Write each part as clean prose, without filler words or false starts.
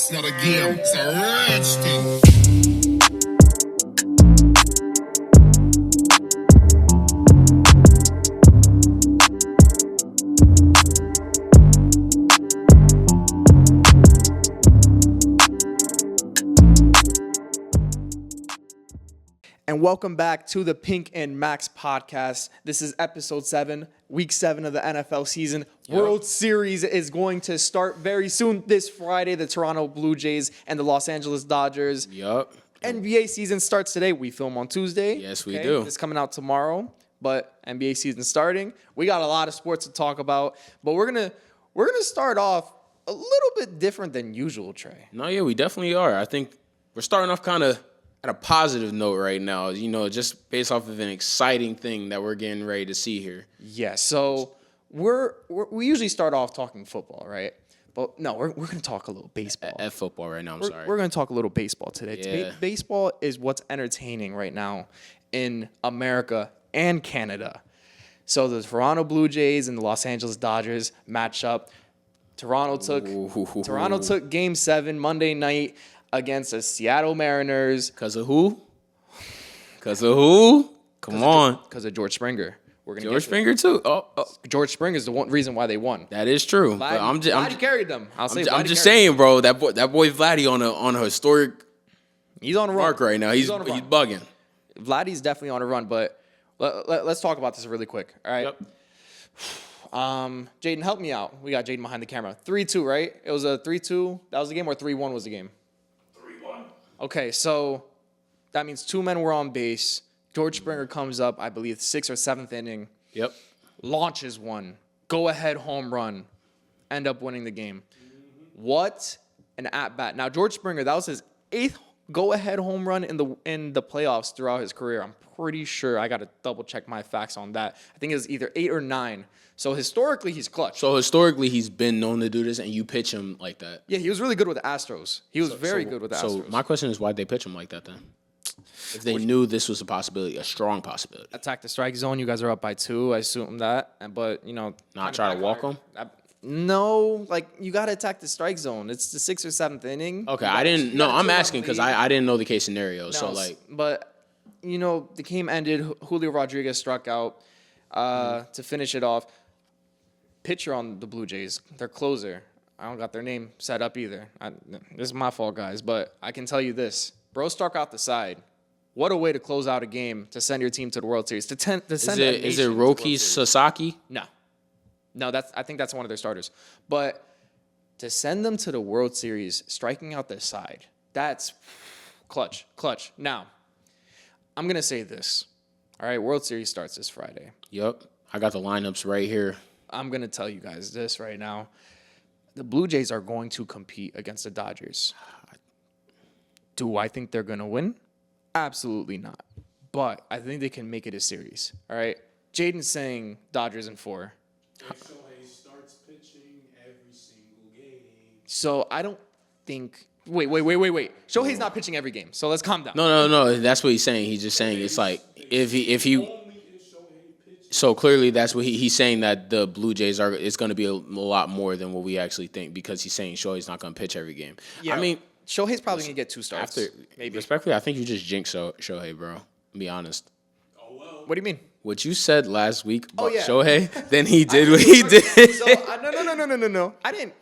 It's not a game, it's a rich thing. And welcome back to the Pink and Max podcast. This is episode 7, week 7 of the NFL season. Yep. World Series is going to start very soon this Friday. The Toronto Blue Jays and the Los Angeles Dodgers. Yup. NBA season starts today. We film on Tuesday. Yes, we do. It's coming out tomorrow, but NBA season starting. We got a lot of sports to talk about, but we're gonna start off a little bit different than usual, Trey. No, yeah, we definitely are. I think we're starting off kind of at a positive note right now, just based off of an exciting thing that we're getting ready to see here. Yeah, so we usually start off talking football, right? But no, we're going to talk a little baseball. At football right now, I'm We're sorry. going to talk a little baseball today. Yeah. Baseball is what's entertaining right now in America and Canada. So the Toronto Blue Jays and the Los Angeles Dodgers match up. Toronto took Game 7 Monday night against the Seattle Mariners. Because of who? Because of who? Come on. Because of George Springer. George Springer, too. Oh, George Springer is the one reason why they won. that is true. But Vladdy carried them. I'm just saying, bro, that boy Vladdy on a historic He's on a run. mark right now. He's on a run. bugging. Vladdy's definitely on a run, but let's talk about this really quick. All right. Yep. Jaden, help me out. We got Jaden behind the camera. 3-2, right? It was a 3-2. That was the game, or 3-1 was the game? 3-1. Okay, so that means two men were on base. George Springer comes up, I believe, 6th or 7th inning, Yep. launches one, go-ahead home run, end up winning the game. What an at-bat. Now, George Springer, that was his 8th go-ahead home run in the playoffs throughout his career. I'm pretty sure. I got to double-check my facts on that. I think it was either 8 or 9. So, historically, he's clutch. So, historically, he's been known to do this, and you pitch him like that. Yeah, he was really good with the Astros. He was very good with the Astros. So, my question is, why'd they pitch him like that then? If they knew this was a possibility, a strong possibility. Attack the strike zone. You guys are up by 2. I assume that. But, Not try to walk him? No, you got to attack the strike zone. It's the 6th or 7th inning. Okay, I didn't know. I'm asking because I didn't know the case scenario. But, the game ended. Julio Rodriguez struck out to finish it off. Pitcher on the Blue Jays, their closer. I don't got their name set up either. This is my fault, guys. But I can tell you this. Bro struck out the side. What a way to close out a game to send your team to the World Series. Is it Roki Sasaki? No, I think that's one of their starters. But to send them to the World Series, striking out the side, that's clutch. Now, I'm gonna say this. All right, World Series starts this Friday. Yep. I got the lineups right here. I'm gonna tell you guys this right now. The Blue Jays are going to compete against the Dodgers. Do I think they're gonna win? Absolutely not. But I think they can make it a series. All right. Jaden's saying Dodgers in 4. Shohei starts pitching every single game. So I don't think. Wait. Shohei's not pitching every game. So let's calm down. No. That's what he's saying. He's just saying it's like if he. Only if Shohei pitches. So clearly that's what he's saying, that the Blue Jays are. It's going to be a lot more than what we actually think, because he's saying Shohei's not going to pitch every game. Yeah. I mean, Shohei's probably gonna get 2 starts. maybe respectfully, I think you just jinxed Shohei, bro. To be honest. Oh, well. What do you mean? What you said last week about yeah. Shohei, then he did what he did. So no. I didn't.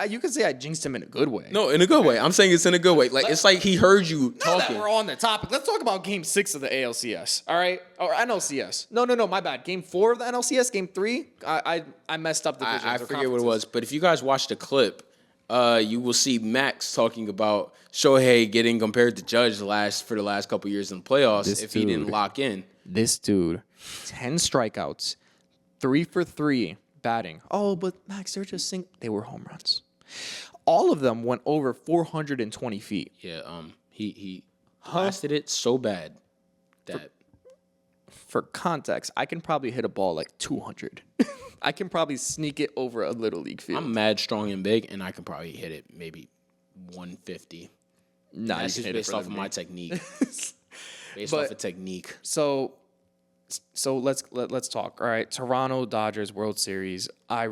You could say I jinxed him in a good way. No, in a good way. I'm saying it's in a good way. Like, it's like he heard you Now talking. that we're on the topic, let's talk about Game 6 of the ALCS. All right, or NLCS. No, my bad. Game 4 of the NLCS. Game 3. I messed up the divisions. I or forget what it conferences. was, but if you guys watch the clip, you will see Max talking about Shohei getting compared to Judge for the last couple years in the playoffs he didn't lock in. This dude, 10 strikeouts, 3 for 3 batting. Oh, but Max, they're just they were home runs. All of them went over 420 feet. Yeah, he blasted it so bad that For context, I can probably hit a ball like 200. I can probably sneak it over a little league field. I'm mad strong and big, and I can probably hit it maybe 150. Nah, That's you just can hit it based further off of than my me. technique. Based But- off of technique. So So let's talk. All right, Toronto Dodgers World Series. I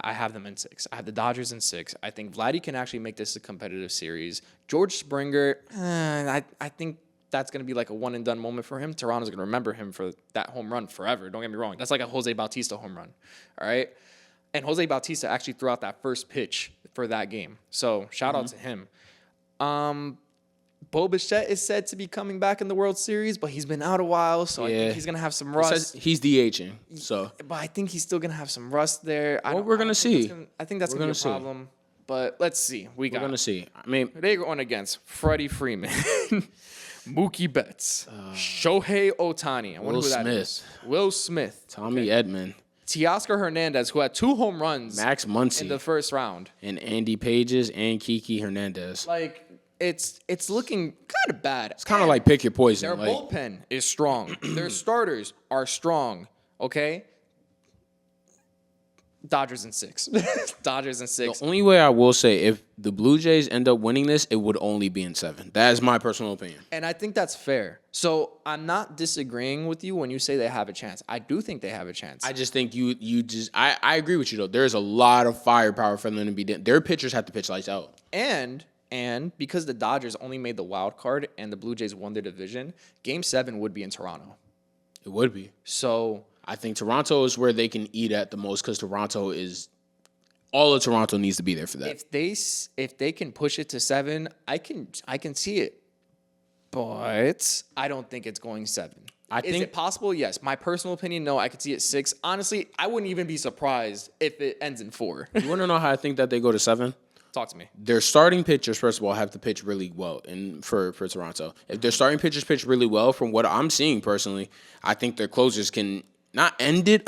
have them in 6. I have the Dodgers in 6. I think Vladdy can actually make this a competitive series. George Springer, I think that's gonna be like a one and done moment for him. Toronto's gonna remember him for that home run forever. Don't get me wrong. That's like a Jose Bautista home run. All right, and Jose Bautista actually threw out that first pitch for that game. So shout out to him. Bo Bichette is said to be coming back in the World Series, but he's been out a while, so I think he's gonna have some rust. He's DHing, so. But I think he's still gonna have some rust there. We're gonna see. I think that's gonna be a problem. But let's see. We're gonna see. I mean, they're going against Freddie Freeman, Mookie Betts, Shohei Ohtani. I wonder who that is. Will Smith, Tommy Edman, Teoscar Hernandez, who had 2 home runs Max Muncy in the first round, and Andy Pages and Kiki Hernandez. like. It's looking kind of bad. It's kind of like pick your poison. Their like, bullpen is strong. Their starters are strong. Okay. Dodgers in 6. Dodgers in 6. the only way I will say, if the Blue Jays end up winning this, it would only be in 7. That is my personal opinion. And I think that's fair. So I'm not disagreeing with you when you say they have a chance. I do think they have a chance. I just think I agree with you though. There's a lot of firepower for them to be. Their pitchers have to pitch lights out. And because the Dodgers only made the wild card and the Blue Jays won their division, Game 7 would be in Toronto. It would be. So I think Toronto is where they can eat at the most because Toronto is all of Toronto needs to be there for that. if they can push it to 7, I can see it. But I don't think it's going 7. Is it possible? Yes. My personal opinion, no. I could see it 6. Honestly, I wouldn't even be surprised if it ends in 4. You want to know how I think that they go to 7? Talk to me. Their starting pitchers, first of all, have to pitch really well for Toronto. If their starting pitchers pitch really well, from what I'm seeing personally, I think their closers can not end it,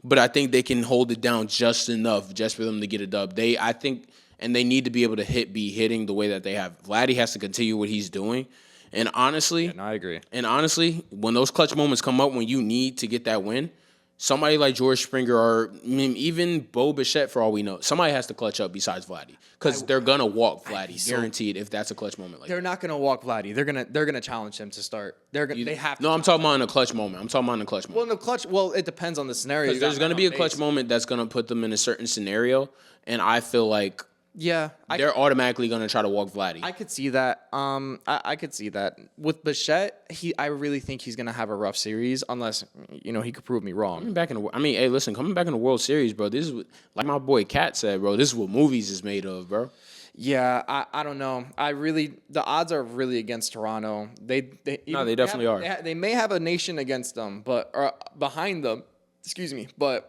but I think they can hold it down just enough just for them to get a dub. I think they need to be able to be hitting the way that they have. Vladdy has to continue what he's doing. And honestly, I agree. And honestly, when those clutch moments come up when you need to get that win, somebody like George Springer or even Bo Bichette, for all we know, somebody has to clutch up besides Vladdy because they're gonna walk Vladdy, guaranteed. If that's a clutch moment, They're not gonna walk Vladdy. They're gonna challenge him to start. They have to. No, I'm talking about in a clutch moment. Well, in the clutch, it depends on the scenario. Because there's gonna be a clutch moment that's gonna put them in a certain scenario, and I feel like they're automatically gonna try to walk Vladdy. I could see that. I could see that with Bichette. I really think he's gonna have a rough series unless he could prove me wrong. Coming back in the World Series, bro. This is like my boy Cat said, bro. This is what movies is made of, bro. Yeah, I don't know. The odds are really against Toronto. They definitely are. They may have a nation against them, or behind them. Excuse me, but.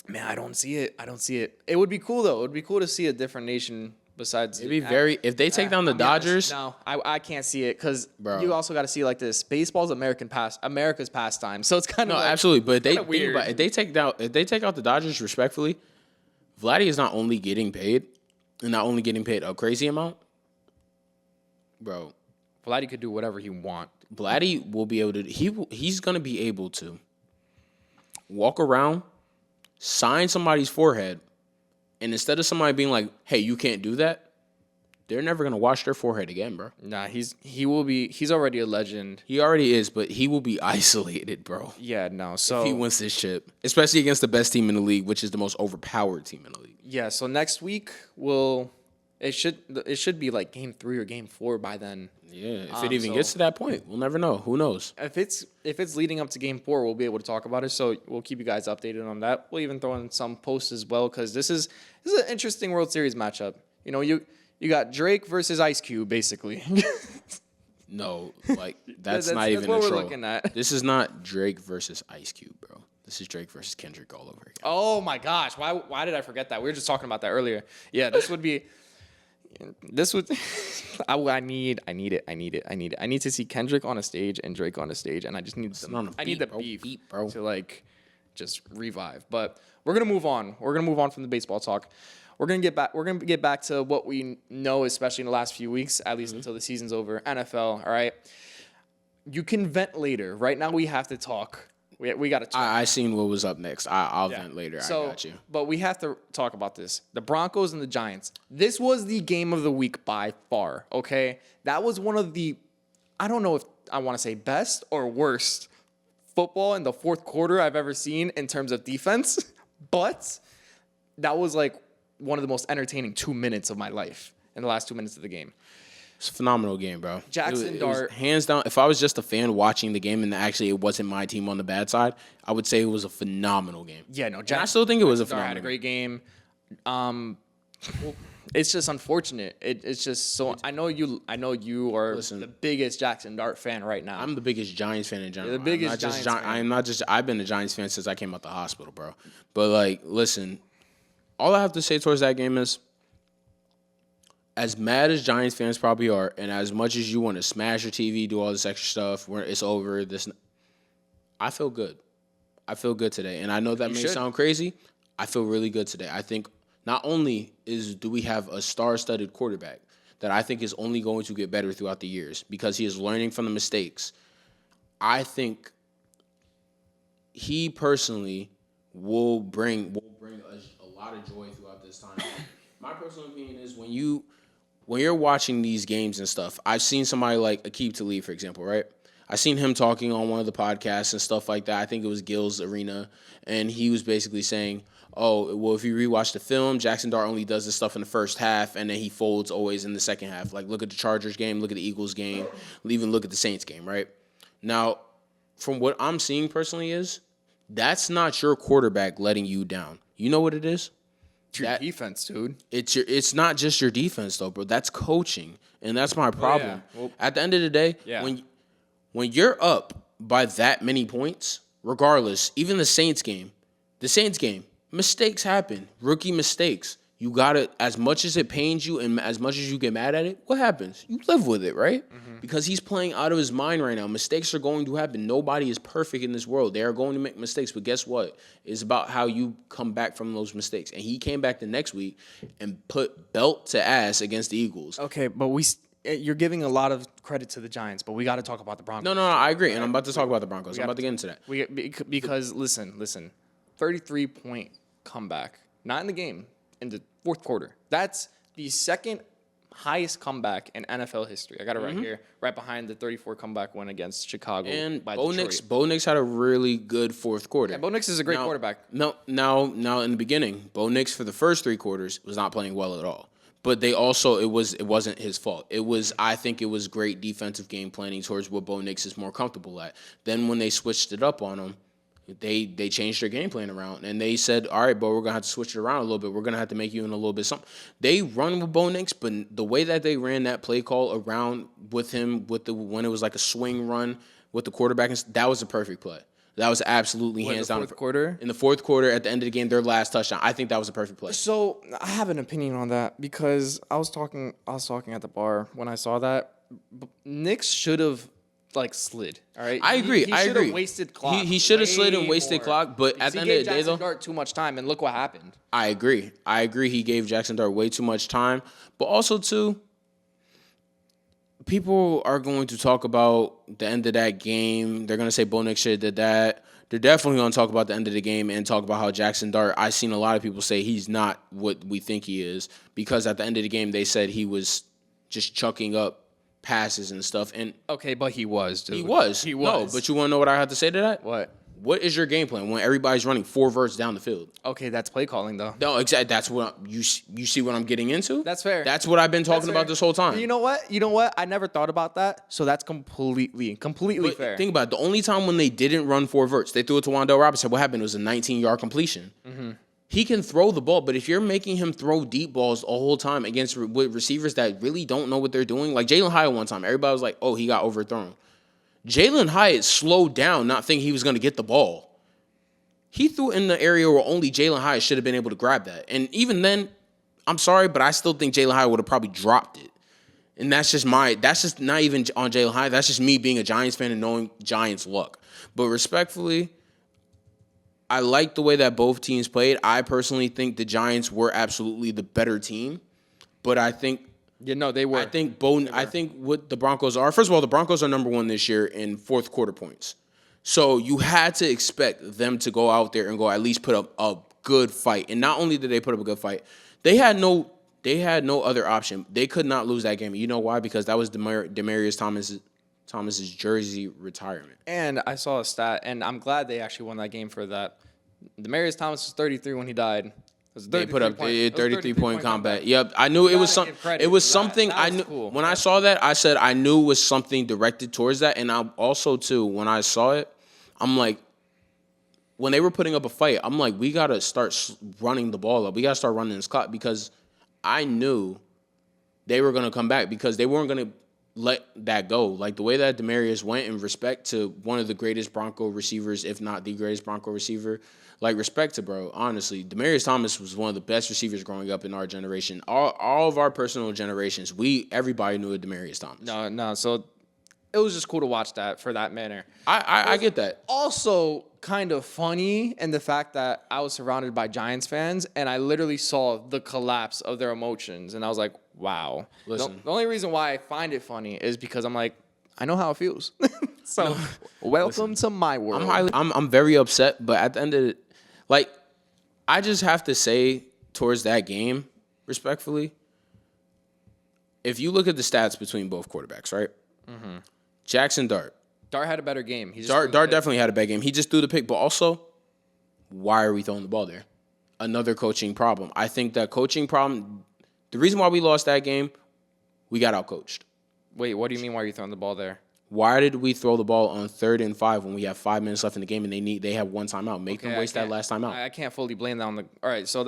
Man, I don't see it. It would be cool though. It would be cool to see a different nation besides. It'd be if they take down the Dodgers. No, I can't see it because you also got to see like this. Baseball's America's pastime, so it's kind of absolutely. But if they take out the Dodgers respectfully, Vladdy is not only getting paid a crazy amount, bro. Vladdy could do whatever he wants. Vladdy will be able to. He's gonna be able to walk around, sign somebody's forehead, and instead of somebody being like, "Hey, you can't do that," they're never gonna wash their forehead again, bro. Nah, he's already a legend. He already is, but he will be isolated, bro. Yeah, no. So if he wins this chip, especially against the best team in the league, which is the most overpowered team in the league. Yeah. So next week it should be like Game 3 or Game 4 by then. Yeah, if it even gets to that point, we'll never know. Who knows? If it's leading up to Game 4, we'll be able to talk about it. So we'll keep you guys updated on that. We'll even throw in some posts as well because this is an interesting World Series matchup. You got Drake versus Ice Cube, basically. No, like that's not even what a we're troll. looking at. This is not Drake versus Ice Cube, bro. This is Drake versus Kendrick all over again. Oh my gosh, why did I forget that? We were just talking about that earlier. Yeah, this would. I need it. I need to see Kendrick on a stage and Drake on a stage, and I just need I need the beef, bro, to like just revive. But we're gonna move on. We're gonna move on from the baseball talk. We're gonna get back. We're gonna get back to what we know, especially in the last few weeks, at least until the season's over. NFL. All right. You can vent later. Right now, we have to talk. We got to talk. I seen what was up next. I'll vent later. So, I got you. But we have to talk about this. The Broncos and the Giants. This was the game of the week by far, okay? That was one of the, I don't know if I want to say best or worst football in the fourth quarter I've ever seen in terms of defense, but that was like one of the most entertaining 2 minutes of my life in the last 2 minutes of the game. It's a phenomenal game, bro. Jackson It was Dart. hands down. If I was just a fan watching the game and actually it wasn't my team on the bad side, I would say it was a phenomenal game. Yeah, no, And I still think it was a Jackson Dart had a phenomenal great game. It's just unfortunate. It's just so. I know you are the biggest Jackson Dart fan right now. I'm the biggest Giants fan in general. You're the biggest I'm not just Giants fan. I'm not just. I've been a Giants fan since I came out the hospital, bro. But like, listen, all I have to say towards that game is, as mad as Giants fans probably are, and as much as you want to smash your TV, do all this extra stuff, where it's over. I feel good. I feel good today, and I know that may should. sound crazy. I feel really good today. I think not only do we have a star-studded quarterback that I think is only going to get better throughout the years because he is learning from the mistakes. I think he personally will bring a lot of joy throughout this time. My personal opinion is when you're watching these games and stuff, I've seen somebody like Aqib Talib, for example, right? I seen him talking on one of the podcasts and stuff like that. I think it was Gil's Arena, and he was basically saying, oh, well, if you rewatch the film, Jackson Dart only does this stuff in the first half, and then he folds always in the second half. Like, look at the Chargers game, look at the Eagles game, even look at the Saints game, right? Now, from what I'm seeing personally is, that's not your quarterback letting you down. You know what it is? It's your defense, dude. It's not just your defense, though, bro. That's coaching, and that's my problem. yeah. Well, At the end of the day, yeah. when you're up by that many points, regardless, even the Saints game, mistakes happen. Rookie mistakes. You got to, as much as it pains you and as much as you get mad at it, what happens? You live with it, right? Mm-hmm. Because he's playing out of his mind right now. Mistakes are going to happen. Nobody is perfect in this world. They are going to make mistakes, but guess what? It's about how you come back from those mistakes. And he came back the next week and put belt to ass against the Eagles. Okay, but you're giving a lot of credit to the Giants, but we got to talk about the Broncos. No, I agree. And I'm about to talk about the Broncos. I'm about to get into that. Because listen, 33-point comeback, not in the game, in the fourth quarter. That's the second highest comeback in NFL history. I got it right here, right behind the 34 comeback win against Chicago. And by Bo Nix had a really good fourth quarter. Yeah, Bo Nix is a great quarterback. Now in the beginning, Bo Nix for the first three quarters was not playing well at all. But it wasn't his fault. I think it was great defensive game planning towards what Bo Nix is more comfortable at. Then when they switched it up on him, they changed their game plan around, and they said, all right, Bo, we're going to have to switch it around a little bit. We're going to have to make you in a little bit something. They run with Bo Nix, but the way that they ran that play call around with him, when it was like a swing run with the quarterback, that was a perfect play. That was absolutely hands down. In the fourth quarter, at the end of the game, their last touchdown. I think that was a perfect play. So I have an opinion on that because I was talking at the bar when I saw that. Nix should have slid. All right, I agree. He I should agree. have wasted clock. He should have slid and way wasted more. clock. But Because at the he end of the gave day, though, Jackson Dart too much time, and look what happened. I agree. He gave Jackson Dart way too much time. But also, too, people are going to talk about the end of that game. They're going to say Bo Nix should have did that. They're definitely going to talk about the end of the game and talk about how Jackson Dart, I've seen a lot of people say he's not what we think he is, because at the end of the game, they said he was just chucking up passes and stuff. And Okay, but he was, dude. he was. He No, was. but you want to know what I have to say to that? What? What is your game plan when everybody's running 4 verts down the field? Okay, that's play calling, though. No, exactly. That's what you see what I'm getting into? That's fair. That's what I've been talking That's about fair. this whole time. You know what? I never thought about that. So that's completely But fair. think about it. The only time when they didn't run 4 verts, they threw it to Wan'Dale Robinson. What happened? It was a 19-yard completion. Mm-hmm. He can throw the ball, but if you're making him throw deep balls the whole time against with receivers that really don't know what they're doing, like Jalen Hyatt one time, everybody was like, oh, he got overthrown. Jalen Hyatt slowed down, not thinking he was going to get the ball. He threw in the area where only Jalen Hyatt should have been able to grab that. And even then, I'm sorry, but I still think Jalen Hyatt would have probably dropped it. And that's just not even on Jalen Hyatt. That's just me being a Giants fan and knowing Giants luck. But respectfully, I like the way that both teams played. I personally think the Giants were absolutely the better team. But I think they were. I think what the Broncos are, first of all, the Broncos are number 1 this year in fourth quarter points. So you had to expect them to go out there and go at least put up a good fight. And not only did they put up a good fight, they had no other option. They could not lose that game. You know why? Because that was Demaryius Thomas' Thomas's jersey retirement. And I saw a stat, and I'm glad they actually won that game for that. Demarius Thomas was 33 when he died. It was They put up a 33-point comeback. combat. Yep, I knew it was gotta something. give credit It was for that. something That I was knew cool. when I saw that. I said I knew it was something directed towards that, and I also too when I saw it, I'm like, when they were putting up a fight, I'm like, we gotta start running the ball up. We gotta start running this clock because I knew they were gonna come back because they weren't gonna let that go. Like the way that Demarius went in respect to one of the greatest Bronco receivers, if not the greatest Bronco receiver. Like, respect to, bro, honestly. Demarius Thomas was one of the best receivers growing up in our generation. All of our personal generations, everybody knew a Demarius Thomas. No. So it was just cool to watch that for that manner. I get that. Also, kind of funny in the fact that I was surrounded by Giants fans, and I literally saw the collapse of their emotions, and I was like, wow. Listen. The only reason why I find it funny is because I'm like, I know how it feels. So, welcome to my world. I'm very upset, but at the end of it, like, I just have to say towards that game, respectfully, if you look at the stats between both quarterbacks, right? Mm-hmm. Jackson Dart. Dart had a better game. Dart definitely had a bad game. He just threw the pick, but also, why are we throwing the ball there? Another coaching problem. I think that coaching problem, the reason why we lost that game, we got outcoached. Wait, what do you mean why are you throwing the ball there? Why did we throw the ball on 3rd and 5 when we have 5 minutes left in the game and they have one timeout? Make them waste that last timeout. I can't fully blame that on the. All right, so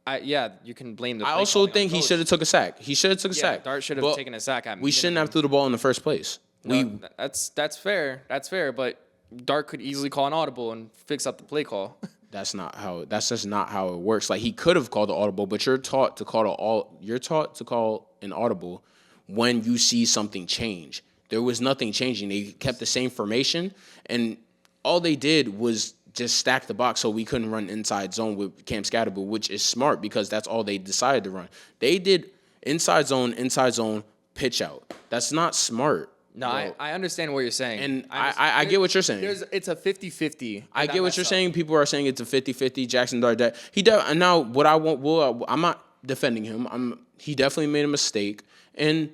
you can blame the. I play also calling on think the he coach. should have took a sack. He should have took a sack. Dart should have But taken a sack at we shouldn't have threw the ball in the first place. That's fair. That's fair. But Dart could easily call an audible and fix up the play call. That's just not how it works. Like, he could have called the audible, but you're taught to call an audible when you see something change. There was nothing changing. They kept the same formation, and all they did was just stack the box so we couldn't run inside zone with Cam Scatterbull, which is smart because that's all they decided to run. They did inside zone, pitch out. That's not smart. No, I understand what you're saying. And I get what you're saying. It's a 50-50. I get what you're saying. People are saying it's a 50-50. Jackson Dart. And now what I want, I'm not defending him. He definitely made a mistake, and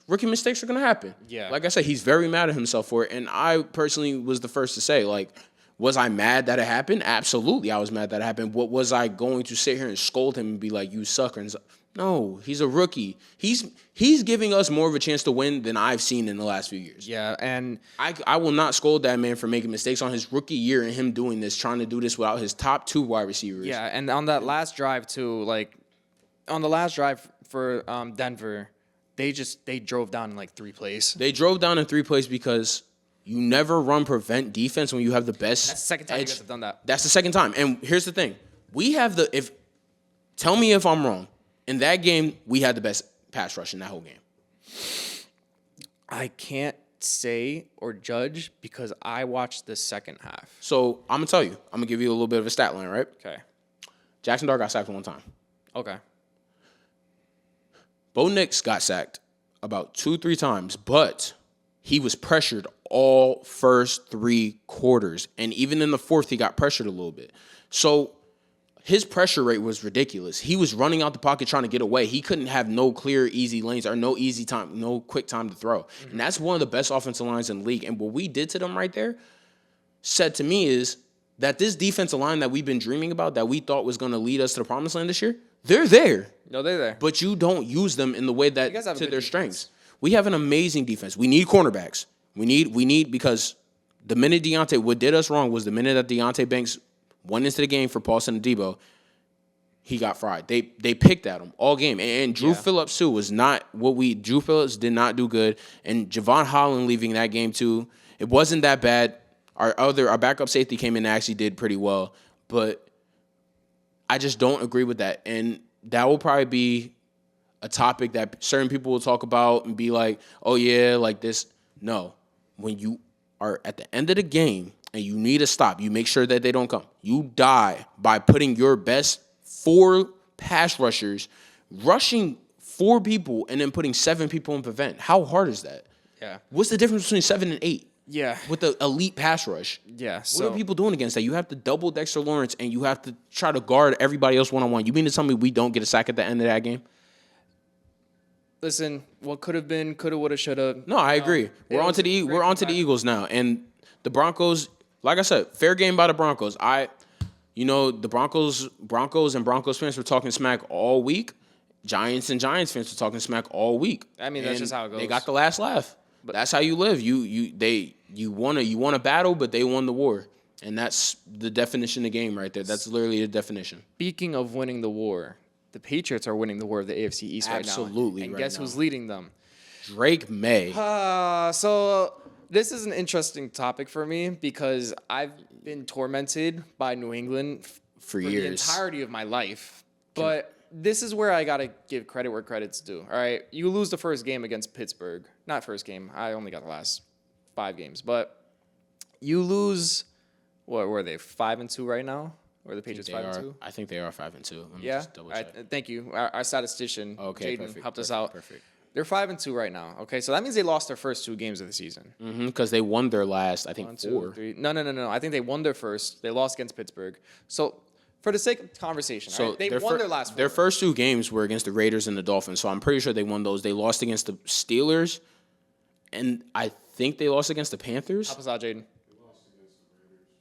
rookie mistakes are gonna happen. Yeah. Like I said, he's very mad at himself for it, and I personally was the first to say, like, was I mad that it happened? Absolutely, I was mad that it happened. What was I going to sit here and scold him and be like, "You sucker"? No, he's a rookie. He's giving us more of a chance to win than I've seen in the last few years. Yeah, and I will not scold that man for making mistakes on his rookie year and him doing this, trying to do this without his top 2 wide receivers. yeah, and on that last drive too, like on the last drive for Denver, they drove down in like 3 plays. They drove down in 3 plays because you never run prevent defense when you have the best. That's the second time you edge. guys have done that. That's the second time. And here's the thing. Tell me if I'm wrong. In that game, we had the best pass rush in that whole game. I can't say or judge because I watched the second half. So I'm going to tell you. I'm going to give you a little bit of a stat line, right? Okay. Jackson Dart got sacked 1 time. Okay. Bo Nix got sacked about 2-3 times, but he was pressured all first 3 quarters. And even in the fourth, he got pressured a little bit. So his pressure rate was ridiculous. He was running out the pocket trying to get away. He couldn't have no clear, easy lanes or no quick time to throw. Mm-hmm. And that's one of the best offensive lines in the league. And what we did to them right there said to me is that this defensive line that we've been dreaming about, that we thought was going to lead us to the promised land this year, they're there. No, they're there. But you don't use them in the way that You guys have a to good their defense. strengths. We have an amazing defense. We need cornerbacks. We need because the minute what did us wrong was the minute that Deontay Banks went into the game for Paulson and Debo, he got fried. They picked at him all game. And Drew Phillips, too, was not Drew Phillips did not do good. And Javon Holland leaving that game, too, it wasn't that bad. Our backup safety came in and actually did pretty well. But I just don't agree with that. And that will probably be a topic that certain people will talk about and be like, oh, yeah, like this. No. When you are at the end of the game and you need a stop, you make sure that they don't come. You die by putting your best 4 pass rushers, rushing 4 people, and then putting 7 people in prevent. How hard is that? Yeah. What's the difference between 7 and 8? Yeah. With the elite pass rush. Yeah. What are people doing against that? You have to double Dexter Lawrence, and you have to try to guard everybody else one-on-one. You mean to tell me we don't get a sack at the end of that game? listen, what could have been, coulda, woulda, shoulda. No, I agree. We're on to the Eagles now, and the Broncos. Like I said, fair game by the Broncos. The Broncos and Broncos fans were talking smack all week. Giants and Giants fans were talking smack all week. I mean, that's just how it goes. They got the last laugh. But that's how you live. You won a battle, but they won the war. And that's the definition of the game right there. That's literally the definition. Speaking of winning the war, the Patriots are winning the war of the AFC East right now. Absolutely. And right guess now. who's leading them? Drake May. So this is an interesting topic for me because I've been tormented by New England For the years. entirety of my life. But this is where I got to give credit where credit's due. All right. You lose the first game against Pittsburgh. Not first game. I only got the last 5 games. But you lose, what were they, 5-2 right now? Or the Patriots 5-2? I think they are 5-2. Let me Yeah. just double check. Thank you. Our statistician, Okay, Jaden, perfect, helped us perfect, out. perfect. They're 5-2 right now. Okay. So that means they lost their first 2 games of the season. Because they won their last, I think, 1, 4. 2, 3. No. I think they won their first. They lost against Pittsburgh. So, for the sake of conversation, So all right, they won their last 4. Their first 2 games were against the Raiders and the Dolphins, so I'm pretty sure they won those. They lost against the Steelers, and I think they lost against the Panthers. Help us out, Jaden.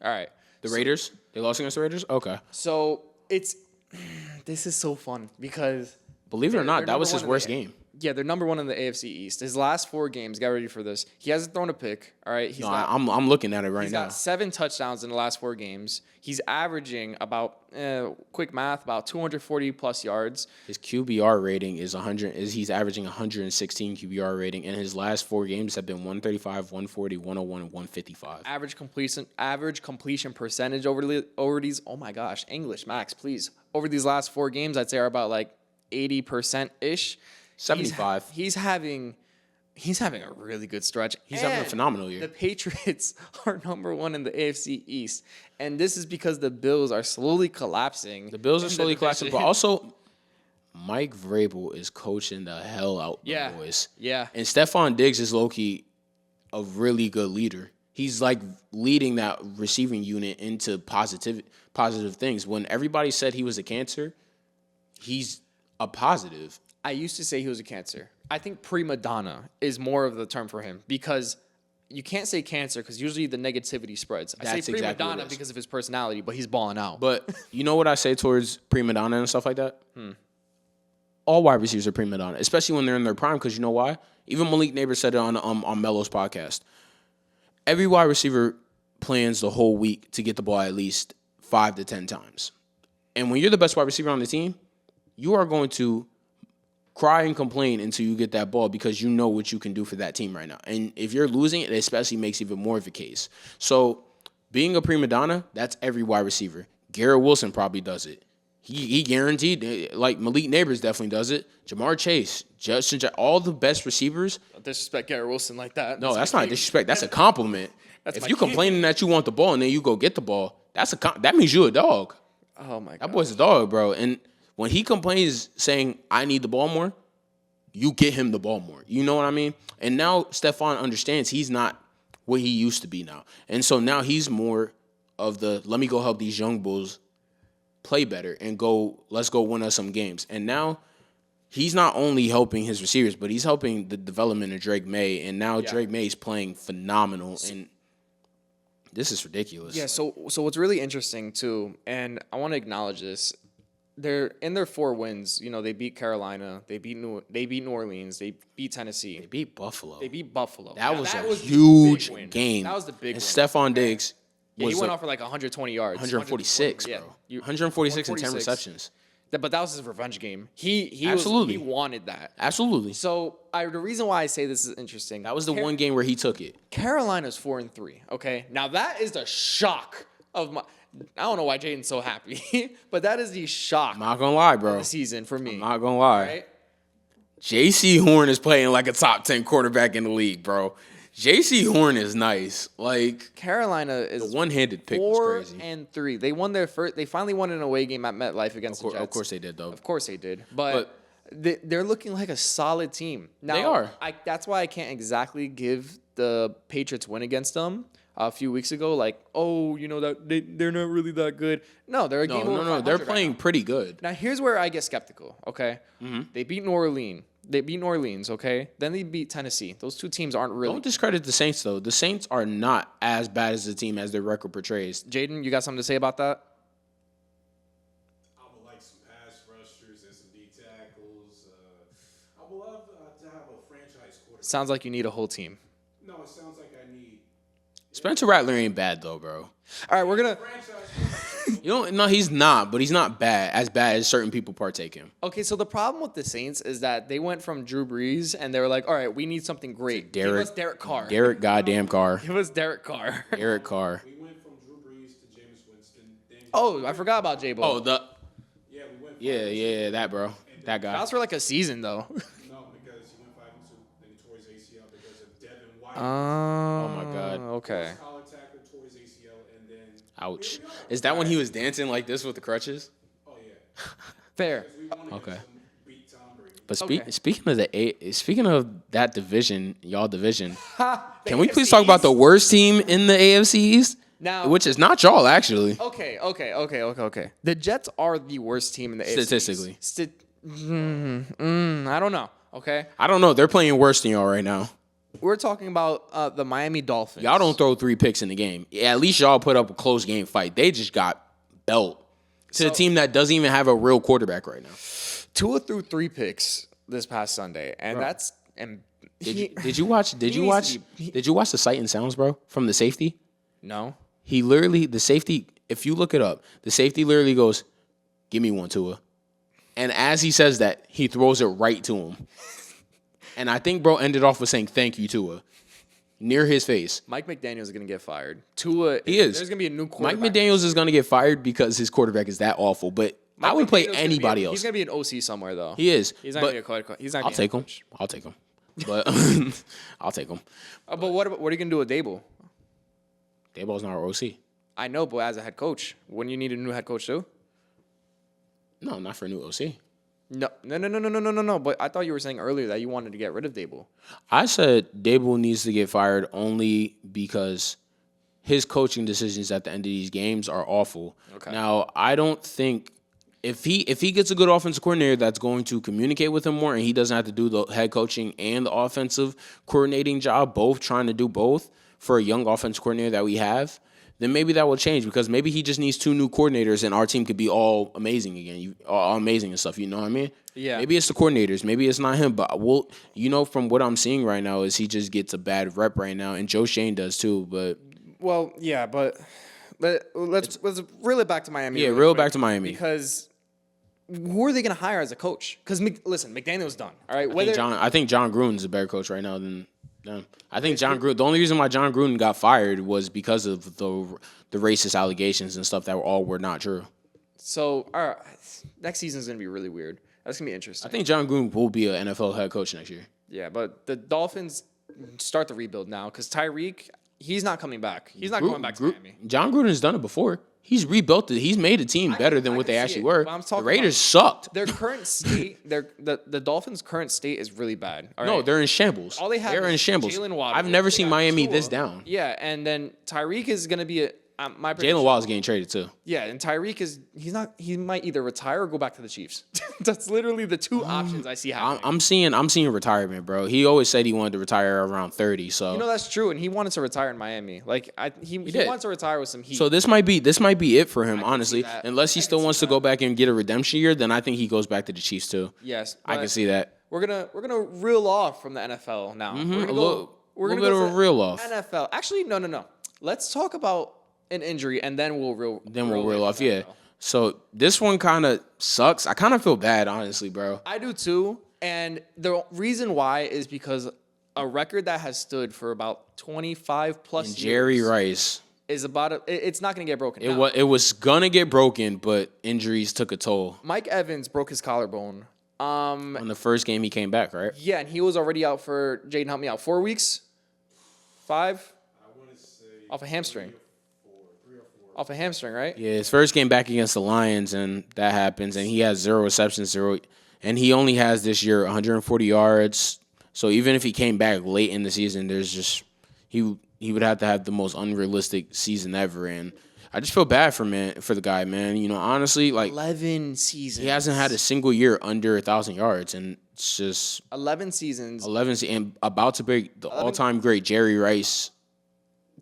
All right. The Raiders? They lost against the Raiders? Okay. So, this is so fun because Believe it or they're not, that number was one his in worst the- game. Yeah, they're number 1 in the AFC East. His last 4 games, get ready for this. He hasn't thrown a pick. All right. No, I'm looking at it right He's now. got 7 touchdowns in the last 4 games. He's averaging about, quick math, about 240 plus yards. His QBR rating is he's averaging 116 QBR rating, and his last 4 games have been 135, 140, 101, and 155. Average completion percentage over these. Oh my gosh, English, Max, please. Over these last 4 games, I'd say are about like 80% ish. 75. He's having a really good stretch. He's having a And phenomenal year. The Patriots are number 1 in the AFC East, and this is because the Bills are slowly collapsing. The Bills are in the slowly collapsing, but division. also Mike Vrabel is coaching the hell out the Yeah. boys. Yeah. And Stephon Diggs is low-key a really good leader. He's like leading that receiving unit into positive things. When everybody said he was a cancer, he's a positive. I used to say he was a cancer. I think prima donna is more of the term for him because you can't say cancer because usually the negativity spreads. I That's say prima exactly what donna it is. because of his personality, but he's balling out. But you know what I say towards prima donna and stuff like that? All wide receivers are prima donna, especially when they're in their prime. Because you know why? Even Malik Neighbors said it on Melo's podcast. Every wide receiver plans the whole week to get the ball at least 5 to 10 times. And when you're the best wide receiver on the team, you are going to cry and complain until you get that ball because you know what you can do for that team right now. And if you're losing, it especially makes even more of a case. So being a prima donna, that's every wide receiver. Garrett Wilson probably does it. He guaranteed, like Malik Neighbors definitely does it. Jamar Chase, Justin, all the best receivers. Don't disrespect Garrett Wilson like that. No, that's not disrespect. That's a compliment. That's If my you king. complaining that you want the ball and then you go get the ball, that means you a dog. Oh my That god. boy's a dog, bro. And when he complains saying, I need the ball more, you get him the ball more. You know what I mean? And now Stephon understands he's not what he used to be now. And so now he's more of the, let me go help these young bulls play better and let's go win us some games. And now he's not only helping his receivers, but he's helping the development of Drake May. And now Drake May is playing phenomenal. And this is ridiculous. Yeah, so what's really interesting too, and I want to acknowledge this, they're in their 4 wins. You know, they beat Carolina, they beat New Orleans, they beat Tennessee, They beat Buffalo. they beat Buffalo. That Now, was a the huge big win. game. That was the big and win. Stephon Diggs Yeah, was he went a- off for like 120 yards, 146, bro. 146 and 10 receptions. But that was his revenge game. He Absolutely. wanted that. Absolutely. So the reason why I say this is interesting. That was the one game where he took it. Carolina's 4-3. Okay, now that is the shock of my. I don't know why Jaden's so happy, but that is the shock I'm not gonna lie, of bro. the season for me. I'm not gonna lie. Right? J.C. Horn is playing like a top 10 quarterback in the league, bro. J.C. Horn is nice. Like, Carolina is the one-handed pick was crazy. 4-3. They won their first. They finally won an away game at MetLife against the Jets. Of course they did, though. Of course they did. But they're looking like a solid team. Now, They are. That's why I can't exactly give the Patriots win against them a few weeks ago, like, oh, you know that they're not really that good. No, they're a game over No. 500 They're right playing now. pretty good. Now here's where I get skeptical. Okay, Mm-hmm. they beat New Orleans. They beat New Orleans. Okay, then they beat Tennessee. Those two teams aren't really. Don't discredit the Saints though. The Saints are not as bad as the team as their record portrays. Jaden, you got something to say about that? I would like some pass rushers and some D tackles. I would love to have a franchise quarterback. Sounds like you need a whole team. No, it sounds like I need Spencer Rattler ain't bad though, bro. All right, we're gonna. franchise quarterback. You know, no, he's not, but he's not bad as certain people partake him. Okay, so the problem with the Saints is that they went from Drew Brees and they were like, all right, we need something great. Give us Derek Carr. Derek goddamn Carr. Give us Derek Carr. Derek Carr. We went from Drew Brees to Jameis Winston. Then Oh, I forgot about J-Bo. Oh, the yeah, we went. yeah, that bro, that That guy. was for like a season, though. No, because he went 5-2. Then he tore his ACL because of Devin White. Oh my God. Okay. Collar tackle tore his ACL, and then Ouch. Is that when he was dancing like this with the crutches? oh yeah, Fair. we won against Okay. him, beat Tom Brady. But Okay. speaking of that division, y'all division, can we AFC please talk about the East? worst team in the AFC East? Now- which is not y'all actually. Okay. The Jets are the worst team in the AFC East. Statistically. I don't know. Okay. I don't know. They're playing worse than y'all right now. We're talking about the Miami Dolphins. Y'all don't throw 3 picks in the game. Yeah, at least y'all put up a close game fight. They just got belt to a team that doesn't even have a real quarterback right now. Tua threw 3 picks this past Sunday, and that's and Did you watch the sight and sounds, bro, from the safety? No. He literally, the safety, if you look it up, the safety literally goes, "Give me one, Tua." And as he says that, he throws it right to him. And I think bro ended off with saying, "Thank you, Tua," near his face. Mike McDaniel is going to get fired. Tua, He is. There's going to be a new Mike quarterback. McDaniels is going to get fired because his quarterback is that awful. But I would play McDaniel's gonna anybody be, else. He's going to be an OC somewhere, though. He is. He's not but going to be a coach. He's not I'll gonna be a take him. coach. I'll take him. But I'll take him. But what are you going to do with Dable? Dayball's not our OC. I know, but as a head coach, wouldn't you need a new head coach too? No, not for a new OC. No. But I thought you were saying earlier that you wanted to get rid of Dable. I said Dable needs to get fired only because his coaching decisions at the end of these games are awful. Okay. Now, I don't think if he gets a good offensive coordinator that's going to communicate with him more and he doesn't have to do the head coaching and the offensive coordinating job, both trying to do both for a young offensive coordinator that we have, then maybe that will change because maybe he just needs 2 new coordinators and our team could be all amazing again, all amazing and stuff. You know what I mean? Yeah. Maybe it's the coordinators. Maybe it's not him. But from what I'm seeing right now is he just gets a bad rep right now, and Joe Shane does too. But Well, yeah, but let's reel it back to Miami. yeah, really real quick, back to Miami. because who are they going to hire as a coach? Because listen, McDaniel's done. All right, I think John Gruden's a better coach right now than them. I think John Gruden. The only reason why John Gruden got fired was because of the racist allegations and stuff that were not true. So, all right, next season is going to be really weird. That's going to be interesting. I think John Gruden will be an NFL head coach next year. Yeah, but the Dolphins start the rebuild now because Tyreek, he's not coming back. He's not going back to Miami. John Gruden's done it before. He's rebuilt it. He's made a team better than I what can they see actually it, were. but I'm The talking Raiders about- sucked. Their current state, the Dolphins' current state is really bad. All right? No, they're in shambles. All they have They're is in shambles. Jalen Waddle. I've never They seen got Miami Tua. this down. Yeah, and then Tyreek is going to be my prediction. Jalen Waddle's getting traded too. Yeah, and Tyreek he might either retire or go back to the Chiefs. That's literally the 2 options I see happening. I'm seeing retirement, bro. He always said he wanted to retire around 30. So You know that's true, and he wanted to retire in Miami. Like he did. wants to retire with some heat. So this might be it for him, can honestly. see that. Unless he I still can wants see to go back and get a redemption year, then I think he goes back to the Chiefs too. yes, I can but see that. We're gonna reel off from the NFL now. We're gonna A go. little We're gonna bit go of a to reel off. NFL. Actually, no. Let's talk about an injury, and then we'll reel. Reel off. into Yeah. NFL. So this one kind of sucks. I kind of feel bad, honestly, bro. I do too, and the reason why is because a record that has stood for about 25 plus And Jerry years Rice. is it's not gonna get broken. It Now, was gonna get broken, but injuries took a toll. Mike Evans broke his collarbone. On the first game he came back, right? Yeah, and he was already out for Jaden. Help me out. 4 weeks, 5 I want to say off a hamstring. 3 or 4. Off a hamstring, right? Yeah, his first game back against the Lions, and that happens, and he has 0 receptions, and he only has this year 140 yards. So even if he came back late in the season, there's just he would have to have the most unrealistic season ever. And I just feel bad for the guy, man. You know, honestly, like 11 seasons. he hasn't had a single year under 1,000 yards, and it's just 11 seasons. 11 and about to break the all-time great Jerry Rice.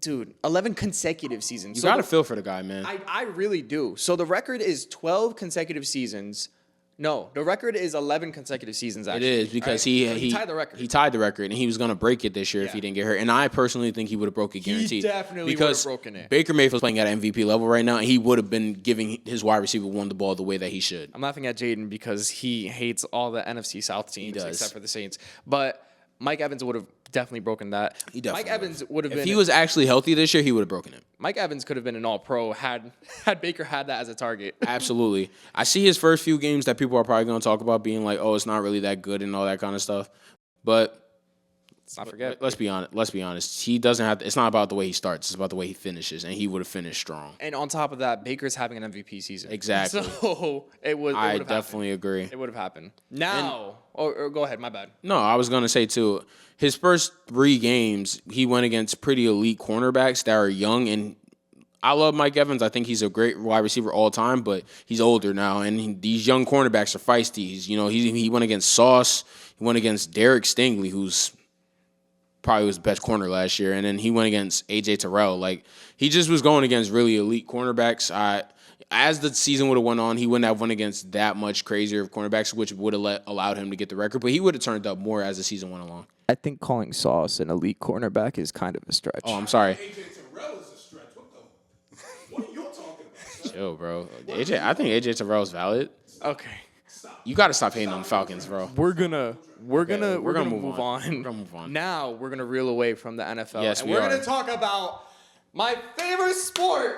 Dude, 11 consecutive seasons. You gotta feel for the guy, man. I really do. So the record is 12 consecutive seasons. No, the record is 11 consecutive seasons, It actually. is because All right? So he tied the record. He tied the record, and he was gonna break it this year if Yeah. he didn't get hurt. And I personally think he would have broke it guaranteed. definitely because would've broken it. Baker Mayfield's playing at MVP level right now, and he would have been giving his wide receiver one the ball the way that he should. I'm laughing at Jaden because he hates all the NFC South teams does. except for the Saints. But Mike Evans would have definitely broken that. He definitely Mike Evans would have If been. he was actually healthy this year, he would have broken it. Mike Evans could have been an All-Pro had Baker had that as a target. Absolutely. I see his first few games that people are probably going to talk about being like, oh, it's not really that good and all that kind of stuff. But Let's not forget. let's be honest. Let's be honest. He doesn't have. It's not about the way he starts. It's about the way he finishes, and he would have finished strong. And on top of that, Baker's having an MVP season. Exactly. So it would. I have definitely agree. It would have happened. Now, or go ahead. My bad. No, I was gonna say too. His first 3 games, he went against pretty elite cornerbacks that are young, and I love Mike Evans. I think he's a great wide receiver all time, but he's older now, and these young cornerbacks are feisty. He went against Sauce. He went against Derek Stingley, who's probably was the best corner last year, and then he went against AJ Terrell. Like he just was going against really elite cornerbacks. As the season would have went on, he wouldn't have went against that much crazier of cornerbacks, which would have allowed him to get the record. But he would have turned up more as the season went along. I think calling Sauce an elite cornerback is kind of a stretch. Oh, I'm sorry. AJ Terrell is a stretch. What are you talking about? Chill, bro. I think AJ Terrell's valid. Okay. You got to stop hating on the Falcons, bro. We're gonna we're gonna move on. We're gonna move on. Now we're gonna reel away from the NFL. Yes, and we we're are. gonna talk about my favorite sport.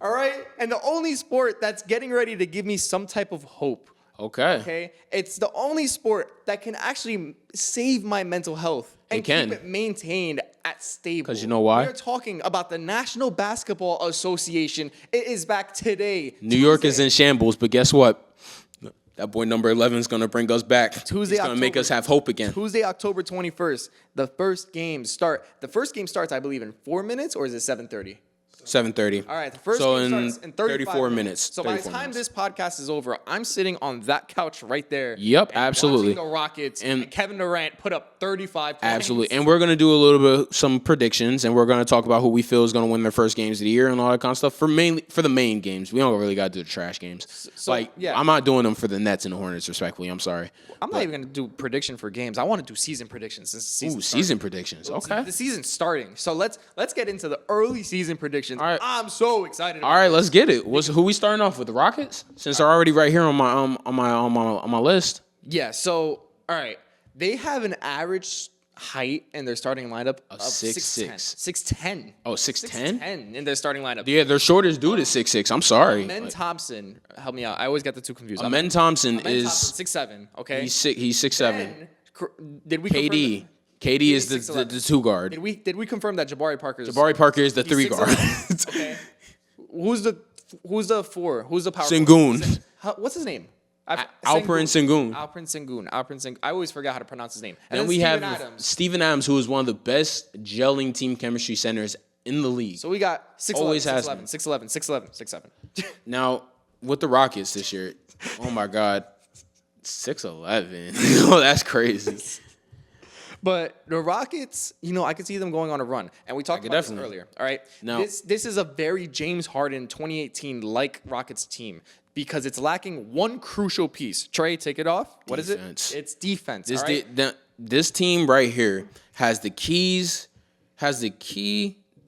All right, and the only sport that's getting ready to give me some type of hope. Okay. Okay, it's the only sport that can actually save my mental health and It can. keep it maintained at stable. 'Cause you know why? We're talking about the National Basketball Association. It is back today. New York is in shambles, but guess what? That boy number 11 is going to bring us back. Tuesday, He's going to make October- us have hope again. Tuesday, October 21st. The first game starts, I believe, in 4 minutes, or is it 7:30? 7:30. All right, the first So game in starts in 34 minutes. So by the 34 time minutes. this podcast is over, I'm sitting on that couch right there. Yep, and absolutely. Watching the Rockets And- and Kevin Durant put up 35 points. Absolutely. And we're going to do a little bit some predictions, and we're going to talk about who we feel is going to win their first games of the year and all that kind of stuff for the main games. We don't really got to do the trash games. So, yeah. I'm not doing them for the Nets and the Hornets, respectfully. I'm sorry. I'm not even going to do prediction for games. I want to do season predictions since the season Ooh, season predictions. Okay. The season's starting. So let's get into the early season predictions. All right. I'm so excited. All right, let's get it. Who we starting off with? The Rockets, since they're already right here on my list. Yeah, so all right. They have an average height in their starting lineup of 6'6". 6'10". Oh, 6'10"? 6'10" in their starting lineup. Yeah, their shortest dude is 6'6". I'm sorry. Men Thompson, help me out. I always get the two confused. Amen Thompson Amen is Thompson, 6'7", okay? he's 6'7". Then, did we KD. confirm KD is the 6'11". the 2 guard. did we confirm that Jabari Parker is Jabari Parker is the 3 guard. 6'11"? Okay. Who's the 4? Who's the power forward? Sengun. What's his name? Alperen Sengun. Alperen Sengun. I always forgot how to pronounce his name. And Then we Steven have Adams. Steven Adams, who is one of the best gelling team chemistry centers in the league. So we got 6'11", Always has 6'11", been. 6'11", 6'11", 6'7". Now, with the Rockets this year, oh my God, 6'11". Oh, that's crazy. But the Rockets, I could see them going on a run. And we talked could about this definitely. earlier. All right. No. This is a very James Harden 2018 like Rockets team because it's lacking one crucial piece. Trey, take it off. What is Defense. it? It's defense. This all right? this team right here has the key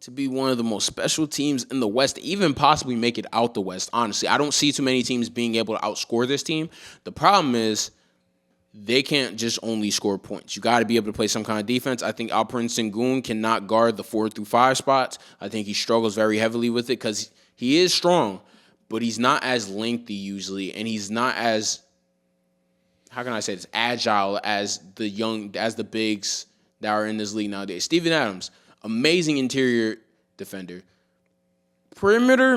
to be one of the most special teams in the West, to even possibly make it out the West. Honestly, I don't see too many teams being able to outscore this team. The problem is they can't just only score points. You got to be able to play some kind of defense. I think Alperen Sengun cannot guard the 4 through 5 spots. I think he struggles very heavily with it because he is strong, but he's not as lengthy usually, and he's not as, how can I say this, agile as the bigs that are in this league nowadays. Steven Adams, amazing interior defender. Perimeter,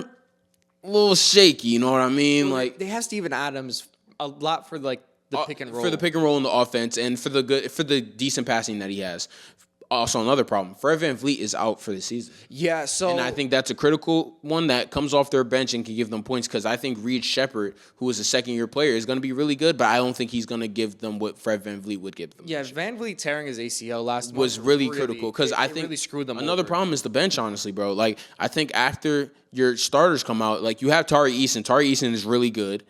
a little shaky, you know what I mean? Like they have Steven Adams a lot for like the pick and roll. for the pick and roll in the offense, and for the decent passing that he has. Also, another problem. Fred VanVleet is out for the season. Yeah, so And I think that's a critical one that comes off their bench and can give them points because I think Reed Shepard, who is a second-year player, is going to be really good, but I don't think he's going to give them what Fred VanVleet would give them. yeah, Van Vliet tearing his ACL last month Was really critical because I it think really screwed them another over. problem is the bench, honestly, bro. Like, I think after your starters come out, like, you have Tari Eason. Tari Eason is really good.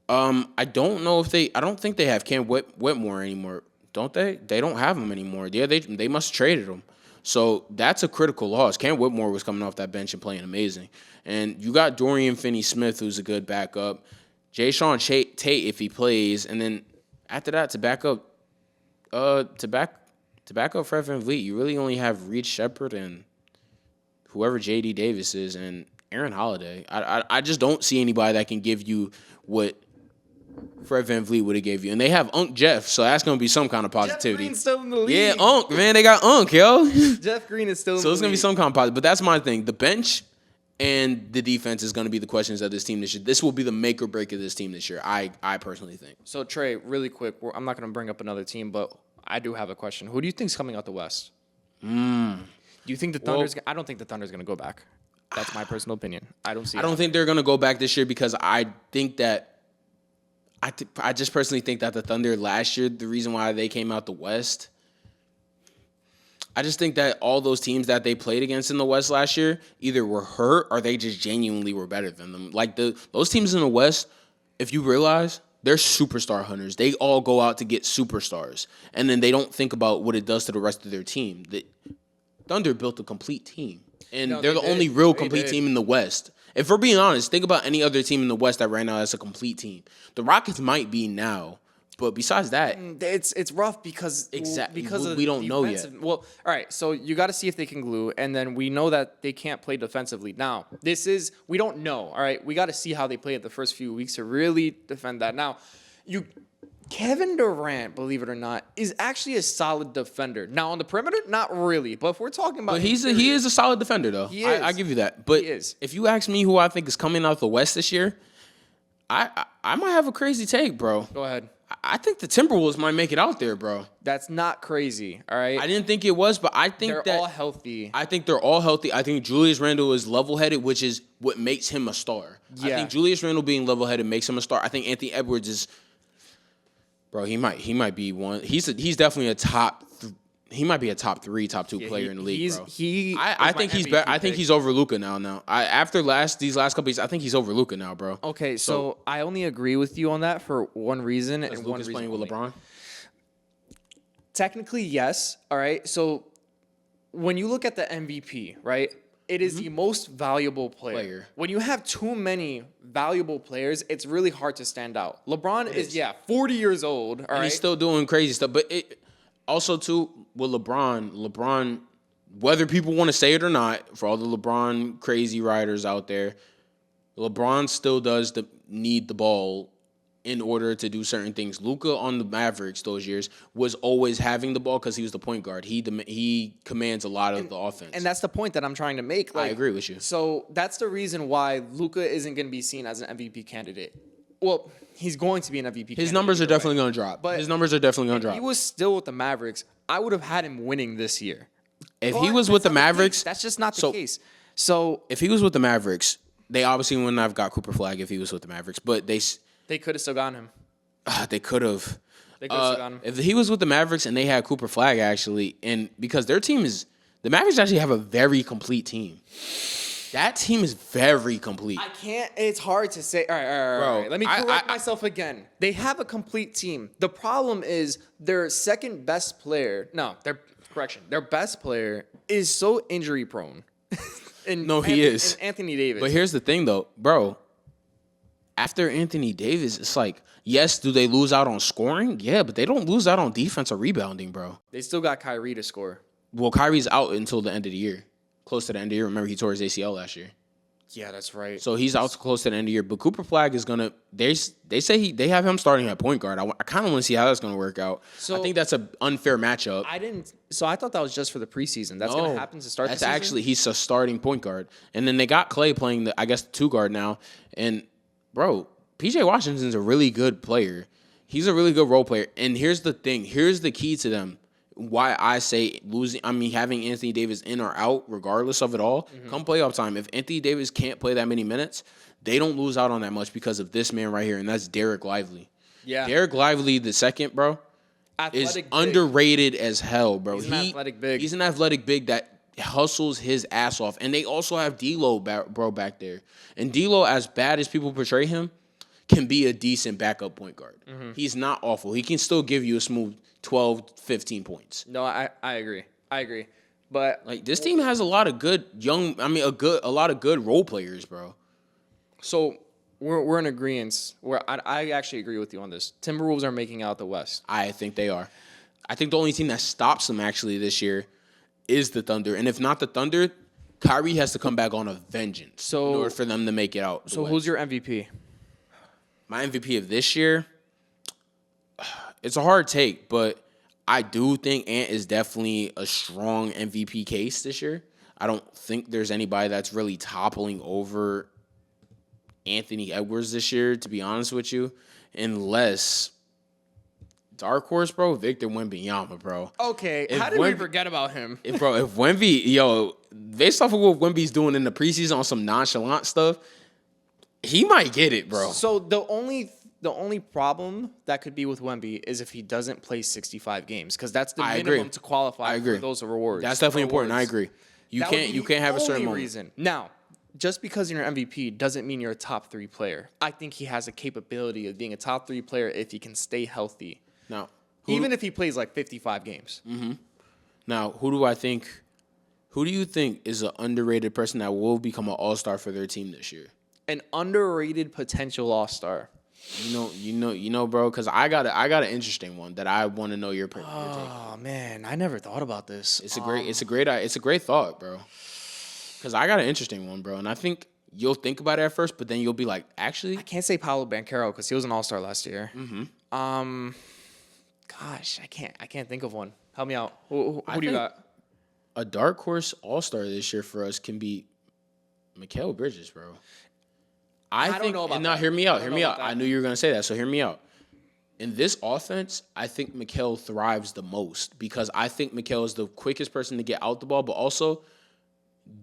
I don't think they have Cam Whitmore anymore. Don't they? They don't have him anymore. Yeah, they must have traded him. So that's a critical loss. Cam Whitmore was coming off that bench and playing amazing. And you got Dorian Finney-Smith, who's a good backup. Jay Sean Tate, if he plays. And then after that, to back up Fred VanVleet, you really only have Reed Shepard and whoever J.D. Davis is and Aaron Holiday. I just don't see anybody that can give you what Fred VanVleet would have gave you. And they have Unc Jeff, so that's going to be some kind of Jeff positivity. Green's still in the league. Yeah, Unc, man. They got Unc, yo. Jeff Green is still in So the it's going to be league. some kind of positive. But that's my thing. The bench and the defense is going to be the questions of this team this year. This will be the make or break of this team this year, I personally think. So, Trey, really quick, I'm not going to bring up another team, but I do have a question. Who do you think's coming out the West? Do you think the Thunder's I don't think the Thunder's going to go back. That's my personal opinion. I don't see I don't think they're going to go back this year because I think that I just personally think that the Thunder last year, the reason why they came out the West, I just think that all those teams that they played against in the West last year either were hurt or they just genuinely were better than them. Like those teams in the West, if you realize, they're superstar hunters. They all go out to get superstars, and then they don't think about what it does to the rest of their team. The Thunder built a complete team, and No, they're they the did. only real They complete did. team in the West. If we're being honest, think about any other team in the West that right now has a complete team. The Rockets might be now, but besides that, it's rough because Exactly. because of We don't know yet. defensive- Well, all right, so you got to see if they can glue, and then we know that they can't play defensively. Now, we don't know. All right, we got to see how they play it the first few weeks to really defend that. Now, Kevin Durant, believe it or not, is actually a solid defender. Now on the perimeter, not really, but if we're talking about, but he is a solid defender though. He is. I give you that. But He is. if you ask me who I think is coming out the West this year, I might have a crazy take, bro. Go ahead. I think the Timberwolves might make it out there, bro. That's not crazy. All right, I didn't think it was, but I think they're that all healthy. I think they're all healthy. I think Julius Randle is level-headed, which is what makes him a star. I Yeah. think Julius Randle being level-headed makes him a star. I think Anthony Edwards is, bro. He might be one. He's definitely a top. He might be a top 3, top 2 player in the league, bro. I think he's better. I think he's over Luka now. After these last couple years, I think he's over Luka now, bro. Okay, so I only agree with you on that for one reason and one Luka's reason playing with only. LeBron. Technically, yes. All right. So when you look at the MVP, right, it is the most valuable player. When you have too many valuable players, it's really hard to stand out. LeBron is 40 years old. All And right. he's still doing crazy stuff. But it also too with LeBron, whether people want to say it or not, for all the LeBron crazy riders out there, LeBron still does need the ball in order to do certain things. Luka on the Mavericks those years was always having the ball because he was the point guard. He commands a lot of the offense. and that's the point that I'm trying to make. I agree with you. So that's the reason why Luka isn't going to be seen as an MVP candidate. Well, he's going to be an MVP candidate. His numbers are either way. definitely going to drop. But His numbers are definitely going to If he drop. was still with the Mavericks, I would have had him winning this year. If But he was that's with the not case. Mavericks, That's just not the so- case. So if he was with the Mavericks, they obviously wouldn't have got Cooper Flag if he was with the Mavericks. But they they could have still gotten him. They could have. They could have still gotten him. If he was with the Mavericks and they had Cooper Flag actually, and because their team is, the Mavericks actually have a very complete team. That team is very complete. I can't. It's hard to say. All right, Bro, all right. Let me I- correct myself again. They have a complete team. The problem is their second best player. No, their best player is so injury prone. No, he is. And Anthony Davis. But here's the thing, though, bro. After Anthony Davis, it's like, yes, do they lose out on scoring? Yeah, but they don't lose out on defense or rebounding, bro. they still got Kyrie to score. Well, Kyrie's out until the end of the year. Close to the end of the year. Remember, he tore his ACL last year. Yeah, that's right. So he's out close to the end of the year. But Cooper Flag is gonna. They say they have him starting at point guard. I kind of want to see how that's gonna work out. So- I think that's an unfair matchup. I didn't. So I thought that was just for the preseason. That's gonna happen to start. That's the season? actually he's a starting point guard, and then they got Clay playing the 2 guard now. And bro, PJ Washington's a really good player. He's a really good role player. And here's the thing. Here's the key to them. why I say having Anthony Davis in or out, regardless of it all, come playoff time, if Anthony Davis can't play that many minutes, they don't lose out on that much because of this man right here, and that's Derek Lively. Yeah. Derek Lively, the second, bro, is Athletic big. underrated as hell, bro. He's an athletic big. He's an athletic big that hustles his ass off. And they also have D'Lo, bro, back there. And D'Lo, as bad as people portray him, can be a decent backup point guard. He's not awful. He can still give you a smooth 12, 15 points. No, I agree. I agree. But Like, this team has a lot of good a lot of good role players, bro. so we're in agreement. Where I actually agree with you on this. Timberwolves are making out the West. I think they are. I think the only team that stops them actually this year is the Thunder. And if not the Thunder, Kyrie has to come back on a vengeance in order for them to make it out. So who's your MVP? My MVP of this year? It's a hard take, but I do think Ant is definitely a strong MVP case this year. I don't think there's anybody that's really toppling over Anthony Edwards this year, to be honest with you, unless dark horse, bro, Victor Wembanyama, bro. Okay, If how did we Wemby- forget about him? If Wemby, based off of what Wemby's doing in the preseason on some nonchalant stuff, he might get it, bro. So the only problem that could be with Wemby is if he doesn't play 65 games, because that's the I minimum agree. to qualify I agree. for those rewards. That's definitely important. I Awards. agree. You That would can't be you can't have a the certain only moment. reason. Now, just because you're an MVP doesn't mean you're a top 3 player. I think he has a capability of being a top 3 player if he can stay healthy, Now, even if he plays like 55 games. who do you think is an underrated person that will become an all-star for their team this year? An underrated potential All-Star. You know, bro, because I got an interesting one that I want to know your take. Oh man, I never thought about this. It's a great thought, bro. Because I got an interesting one, bro, and I think you'll think about it at first, but then you'll be like, actually, I can't say Paolo Banchero because he was an All-Star last year. Gosh, I can't think of one. Help me out. Who do you think- got? a dark horse all-star this year for us can be Mikal Bridges, bro. I don't think, know about and now that. hear me out. I Hear don't me know out. about that. I knew you were gonna say that, so hear me out. In this offense, I think Mikal thrives the most because I think Mikal is the quickest person to get out the ball, but also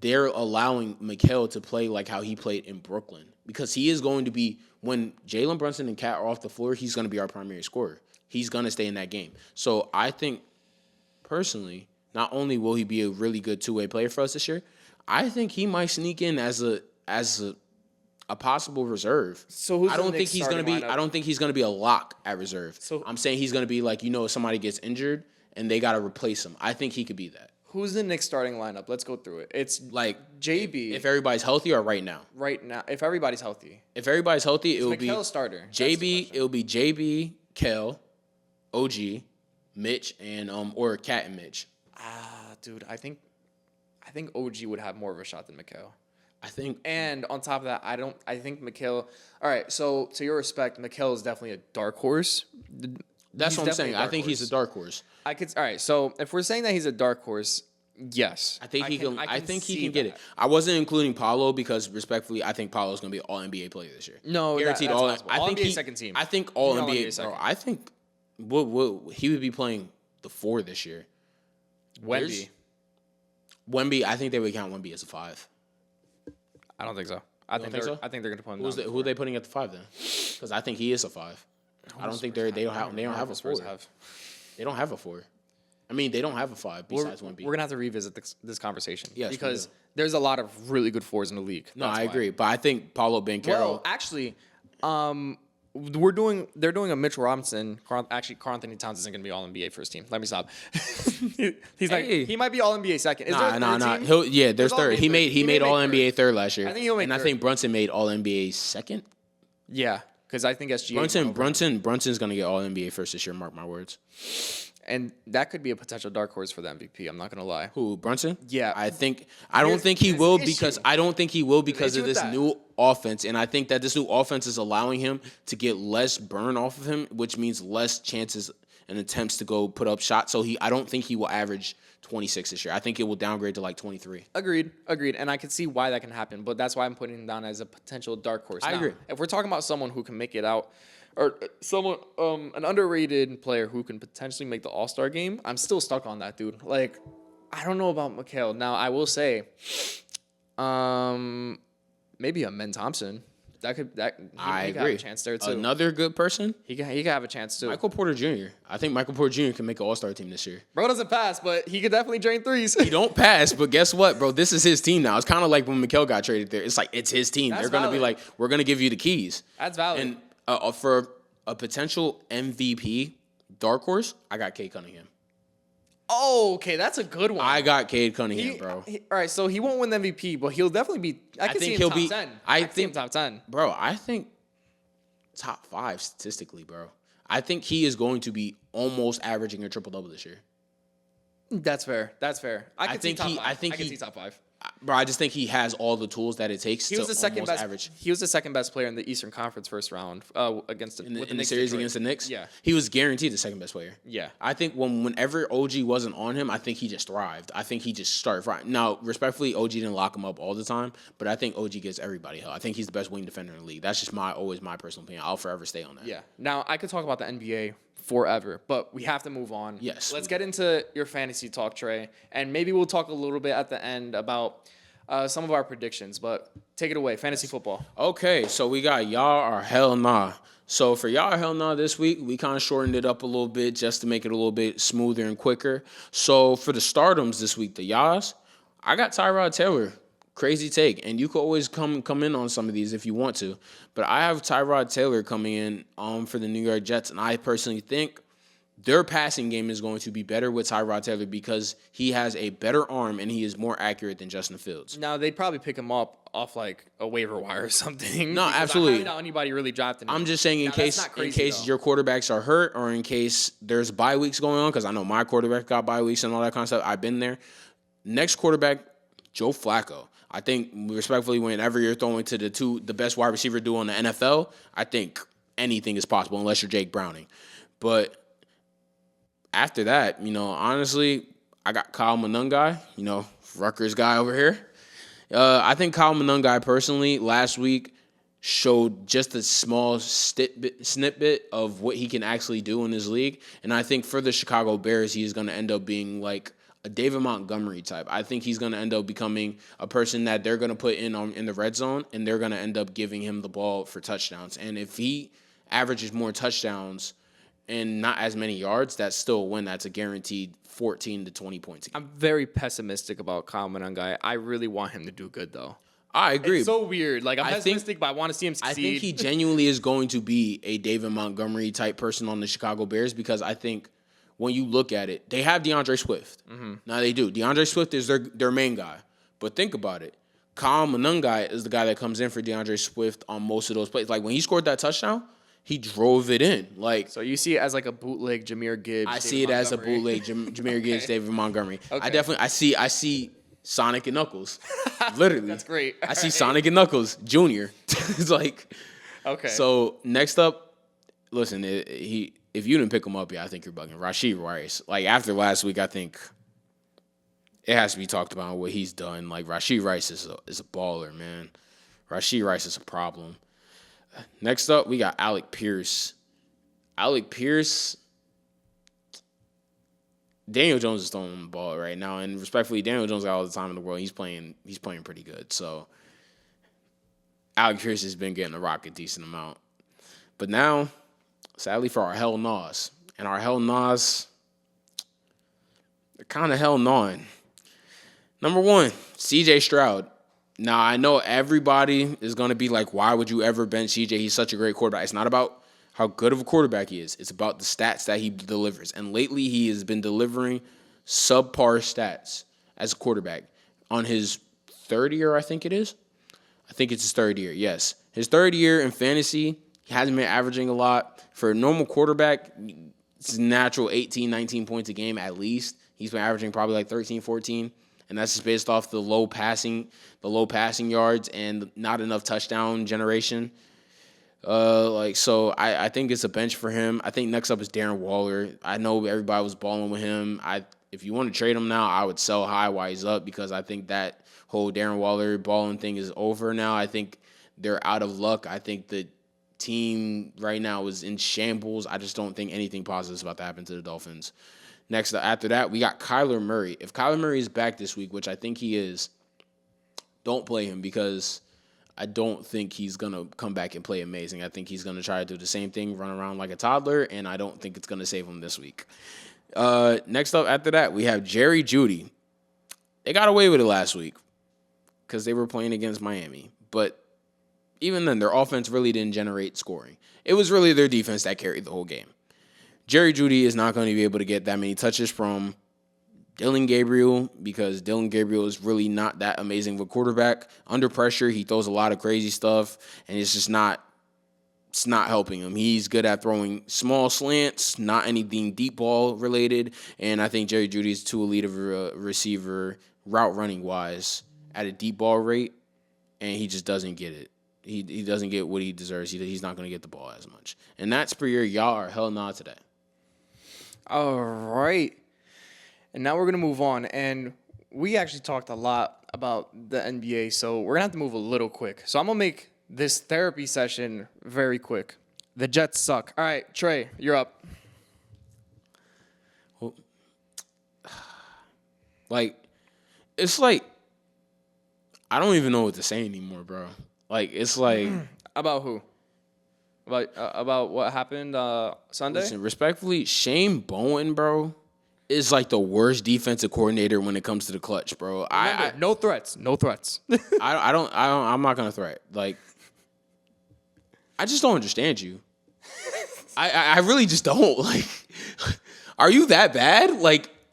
they're allowing Mikal to play like how he played in Brooklyn because he is going to be, when Jalen Brunson and Cat are off the floor, he's going to be our primary scorer. He's going to stay in that game. So I think, personally, not only will he be a really good two-way player for us this year, I think he might sneak in as a possible reserve. So who's I the don't think Knicks he's gonna be. starting lineup? I don't think he's gonna be a lock at reserve. So- I'm saying he's gonna be like, if somebody gets injured and they gotta replace him. I think he could be that. Who's the Knicks starting lineup? Let's go through it. It's Like JB if everybody's healthy or right now. right now. If everybody's healthy, If everybody's healthy, it will be Mikal starter. That's the JB. question. It'll be JB, Kel, OG, Mitch, and or Cat and Mitch. Dude, I think OG would have more of a shot than Mikal. I think And on top of that, I think Mikal. All right, so to your respect, Mikal is definitely a dark horse. that's He's what I'm definitely saying. a I dark think he's a horse. dark horse. All right, so if we're saying that he's a dark horse, yes, I think he can. I think he see can get it. that. I wasn't including Paulo because, respectfully, I think Paulo's going to be an All NBA player this year. No, guaranteed that's all. possible. I All think NBA he, second team. I think He All can All NBA. NBA Bro, second. I think what he would be playing the 4 this year. Wemby. Wemby. I think they would count Wemby as a 5. I don't think so. I think think they're. so? I think they're gonna put him. Who down are they putting at the 5 then? Because I think he is a 5. I don't think they don't have a 4. They don't have a 4. I mean, they don't have a 5 besides Wemby. We're gonna have to revisit this conversation. Yes, we because do. there's a lot of really good 4s in the league. No, That's I why. agree, but I think Paulo Banchero. Well, actually, they're doing a Mitch Robinson. Actually, Karl Anthony Towns isn't going to be All NBA first team. Let me stop. He's like Hey. he might be All NBA second. Is there a Nah. third team? There's There's third. All-NBA He made third. He made may All make NBA third last year. I think he'll make and I third. think Brunson made All NBA second. Yeah, because I think SGA. Brunson's gonna get All NBA first this year. Mark my words. and that could be a potential dark horse for the MVP. I'm not going to lie. Who, Brunson? Yeah. I don't Here's- think he here's will the because issue. I don't think he will because issue of with this that. new offense, and I think that this new offense is allowing him to get less burn off of him, which means less chances and attempts to go put up shots. So I don't think he will average 26 this year. I think it will downgrade to like 23. Agreed. And I can see why that can happen, but that's why I'm putting him down as a potential dark horse. I Now, agree. If we're talking about someone who can make it out or someone, an underrated player who can potentially make the All-Star game. I'm still stuck on that dude. Like, I don't know about Mikal. Now, I will say, maybe a Men Thompson. He I could agree. have a chance there too. Another good person, He could have a chance too. Michael Porter Jr. I think Michael Porter Jr. can make an All-Star team this year. Bro doesn't pass, but he could definitely drain threes. He don't pass, but guess what, bro? This is his team now. It's kind of like when Mikal got traded there. It's like it's his team. That's They're gonna be valid. like, we're gonna give you the keys. That's valid. And for a potential MVP dark horse, I got Cade Cunningham. Oh, okay, that's a good one. I got Cade Cunningham, bro. All right, so he won't win the MVP, but he'll definitely be. I can think see him he'll top be- 10. I can see him think- top 10. Bro, I think top 5 statistically, bro. I think he is going to be almost averaging a triple double this year. That's fair. That's fair. I can see think top he- 5. I think can he- see top 5. Bro, I just think he has all the tools that it takes He was to the second almost best. average. He was the second best player in the Eastern Conference first round against In the Knicks series Detroit. against the Knicks, Yeah. he was guaranteed the second best player. Yeah. I think whenever OG wasn't on him, I think he just thrived. I think he just started flying. Now, respectfully, OG didn't lock him up all the time, but I think OG gives everybody hell. I think he's the best wing defender in the league. That's just always my personal opinion. I'll forever stay on that. Yeah. Now I could talk about the NBA forever, but we have to move on. Yes. Let's get into your fantasy talk, Trey, and maybe we'll talk a little bit at the end about some of our predictions. But take it away, fantasy football. Okay, so we got y'all or hell nah. So for y'all or hell nah this week, we kind of shortened it up a little bit just to make it a little bit smoother and quicker. So for the stardoms this week, the y'alls, I got Tyrod Taylor. Crazy take, and you could always come in on some of these if you want to. But I have Tyrod Taylor coming in for the New York Jets, and I personally think their passing game is going to be better with Tyrod Taylor because he has a better arm and he is more accurate than Justin Fields. Now they'd probably pick him up off like a waiver wire or something. No, because absolutely. I haven't know anybody really drafted him. I'm just saying Now, that's not crazy, though. your quarterbacks are hurt or in case there's bye weeks going on, because I know my quarterback got bye weeks and all that kind of stuff. I've been there. Next quarterback, Joe Flacco. I think respectfully, whenever you're throwing to the best wide receiver duo in the NFL, I think anything is possible unless you're Jake Browning. But after that, honestly, I got Kyle Monangai, Rutgers guy over here. I think Kyle Monangai personally last week showed just a small snippet of what he can actually do in this league. And I think for the Chicago Bears, he is going to end up being like a David Montgomery type. I think he's going to end up becoming a person that they're going to put in the red zone, and they're going to end up giving him the ball for touchdowns. And if he averages more touchdowns and not as many yards, that's still a win. That's a guaranteed 14 to 20 points a game. I'm very pessimistic about Kyle Monangai. I really want him to do good though. I agree. It's so weird. Like I'm I think- pessimistic, but I want to see him succeed. I think he genuinely is going to be a David Montgomery type person on the Chicago Bears, because I think when you look at it, they have DeAndre Swift. Now they do. DeAndre Swift is their main guy. But think about it. Kyle Monangai is the guy that comes in for DeAndre Swift on most of those plays. Like when he scored that touchdown, he drove it in. Like So you see it as like a bootleg Jameer Gibbs. I David see it as a Montgomery. bootleg Jameer Gibbs, David Montgomery. Okay. I see Sonic and Knuckles. Literally. That's great. I see Alright. Sonic and Knuckles Jr. It's like Okay. So next up, listen, if you didn't pick him up, I think you're bugging. Rashee Rice. Like after last week, I think it has to be talked about what he's done. Like Rashee Rice is a baller, man. Rashee Rice is a problem. Next up, we got Alec Pierce. Alec Pierce. Daniel Jones is throwing the ball right now, and respectfully, Daniel Jones got all the time in the world. He's playing pretty good. So Alec Pierce has been getting the rock a decent amount. But now, sadly for our hell naws, and our hell naws, they're kind of hell gnawing. Number one, CJ Stroud. Now, I know everybody is going to be like, why would you ever bench CJ? He's such a great quarterback. It's not about how good of a quarterback he is. It's about the stats that he delivers. And lately, he has been delivering subpar stats as a quarterback. On his third year, I think it is. I think it's his third year, yes. His third year in fantasy, he hasn't been averaging a lot. For a normal quarterback, it's natural 18, 19 points a game at least. He's been averaging probably like 13, 14. And that's just based off the low passing yards and not enough touchdown generation. So I think it's a bench for him. I think next up is Darren Waller. I know everybody was balling with him. If you want to trade him now, I would sell high while he's up, because I think that whole Darren Waller balling thing is over now. I think they're out of luck. I think the team right now is in shambles. I just don't think anything positive is about to happen to the Dolphins. Next, after that, we got Kyler Murray. If Kyler Murray is back this week, which I think he is, don't play him because I don't think he's going to come back and play amazing. I think he's going to try to do the same thing, run around like a toddler, and I don't think it's going to save him this week. Next up after that, we have Jerry Jeudy. They got away with it last week because they were playing against Miami. But even then, their offense really didn't generate scoring. It was really their defense that carried the whole game. Jerry Jeudy is not going to be able to get that many touches from Dillon Gabriel because Dillon Gabriel is really not that amazing of a quarterback. Under pressure, he throws a lot of crazy stuff, and it's not helping him. He's good at throwing small slants, not anything deep ball related, and I think Jerry Jeudy is too elite of a receiver route running wise at a deep ball rate, and he just doesn't get it. He doesn't get what he deserves. He's not going to get the ball as much. And that's for your y'all are hell nah today. All right. And now we're going to move on. And we actually talked a lot about the NBA, so we're going to have to move a little quick. So I'm going to make this therapy session very quick. The Jets suck. All right, Trey, you're up. It's like, I don't even know what to say anymore, bro. It's like. About who? About what happened Sunday? Listen, respectfully, Shane Bowen, bro, is like the worst defensive coordinator when it comes to the clutch, bro. Remember, no threats. No threats. I'm not gonna threat. I just don't understand you. I really just don't. Are you that bad?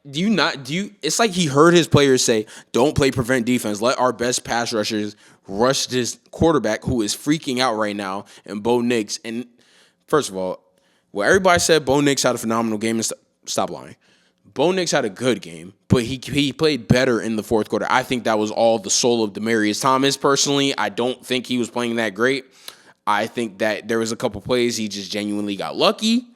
It's like he heard his players say, don't play prevent defense. Let our best pass rushers rush this quarterback who is freaking out right now, and Bo Nix. And first of all, everybody said Bo Nix had a phenomenal game, and stop lying. Bo Nix had a good game, but he played better in the fourth quarter. I think that was all the soul of Demaryius Thomas, personally. I don't think he was playing that great. I think that there was a couple plays he just genuinely got lucky.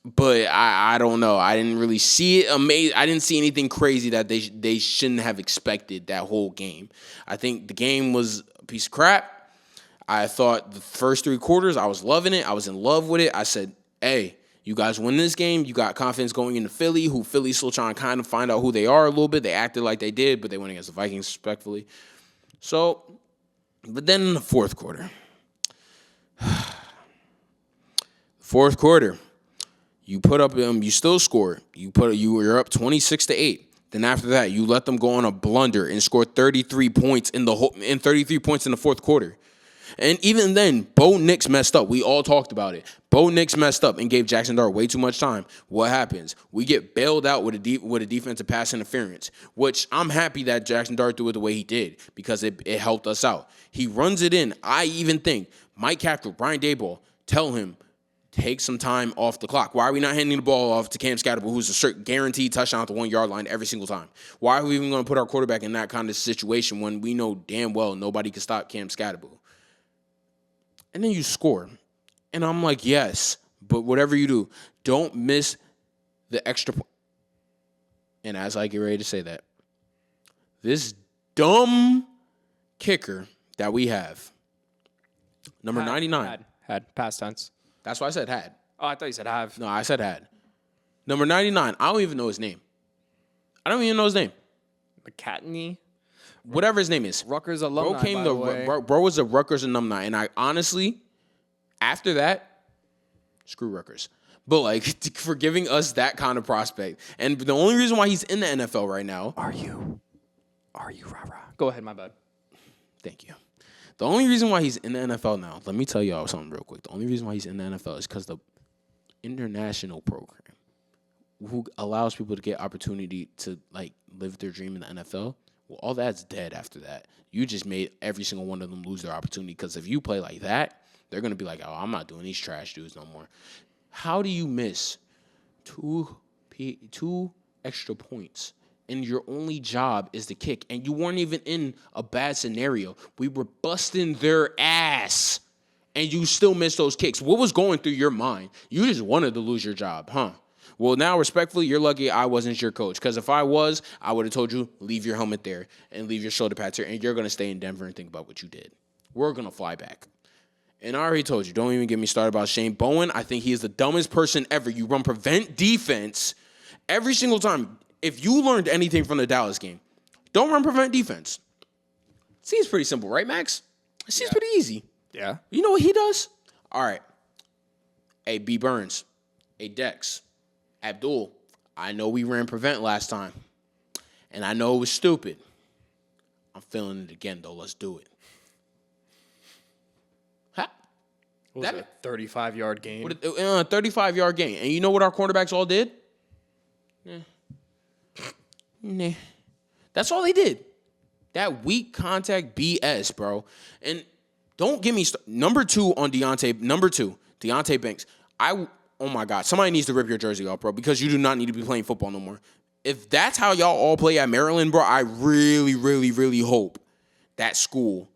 But I don't know. I didn't really see it amazing. I didn't see anything crazy that they shouldn't have expected that whole game. I think the game was a piece of crap. I thought the first three quarters, I was loving it. I was in love with it. I said, hey, you guys win this game. You got confidence going into Philly, who Philly's still trying to kind of find out who they are a little bit. They acted like they did, but they went against the Vikings respectfully. So, but then in the fourth quarter, you put up you still score. You're up 26-8. Then after that, you let them go on a blunder and score 33 points in the fourth quarter. And even then, Bo Nix messed up. We all talked about it. Bo Nix messed up and gave Jackson Dart way too much time. What happens? We get bailed out with a defensive pass interference, which I'm happy that Jackson Dart threw it the way he did because it helped us out. He runs it in. I even think Mike Kafka, Brian Daboll, tell him, take some time off the clock. Why are we not handing the ball off to Cam Scatterbo, who's a certain guaranteed touchdown at the 1 yard line every single time? Why are we even going to put our quarterback in that kind of situation when we know damn well nobody can stop Cam Scatterbo? And then you score. And I'm like, yes, but whatever you do, don't miss the extra point. And as I get ready to say that, this dumb kicker that we have, number 99. Had past tense. That's why I said had. Oh, I thought you said have. No, I said had. Number 99, I don't even know his name. I don't even know his name. McCatney. Whatever his name is. Rutgers alumni, Bro was a Rutgers alumni, and I honestly, after that, screw Rutgers. But, for giving us that kind of prospect. And the only reason why he's in the NFL right now. Are you rah-rah? Go ahead, my bad. Thank you. The only reason why he's in the NFL now, let me tell y'all something real quick. The only reason why he's in the NFL is because the international program, who allows people to get opportunity to, live their dream in the NFL, well, all that's dead after that. You just made every single one of them lose their opportunity because if you play like that, they're going to be like, oh, I'm not doing these trash dudes no more. How do you miss two extra points and your only job is to kick? And you weren't even in a bad scenario. We were busting their ass, and you still missed those kicks. What was going through your mind? You just wanted to lose your job, huh? Well, now, respectfully, you're lucky I wasn't your coach. Because if I was, I would have told you, leave your helmet there and leave your shoulder pads here, and you're going to stay in Denver and think about what you did. We're going to fly back. And I already told you, don't even get me started about Shane Bowen. I think he is the dumbest person ever. You run prevent defense every single time. If you learned anything from the Dallas game, don't run prevent defense. Seems pretty simple, right, Max? It seems pretty easy. Yeah. You know what he does? All right. Hey, B. Burns. Hey, Dex. Abdul. I know we ran prevent last time. And I know it was stupid. I'm feeling it again, though. Let's do it. What was it, a 35-yard gain? 35-yard gain. And you know what our cornerbacks all did? Nah. That's all they did. That weak contact BS, bro. And don't give me number two, Deonte Banks. Oh my God, somebody needs to rip your jersey off, bro, because you do not need to be playing football no more. If that's how y'all all play at Maryland, bro, I really, really, really hope that school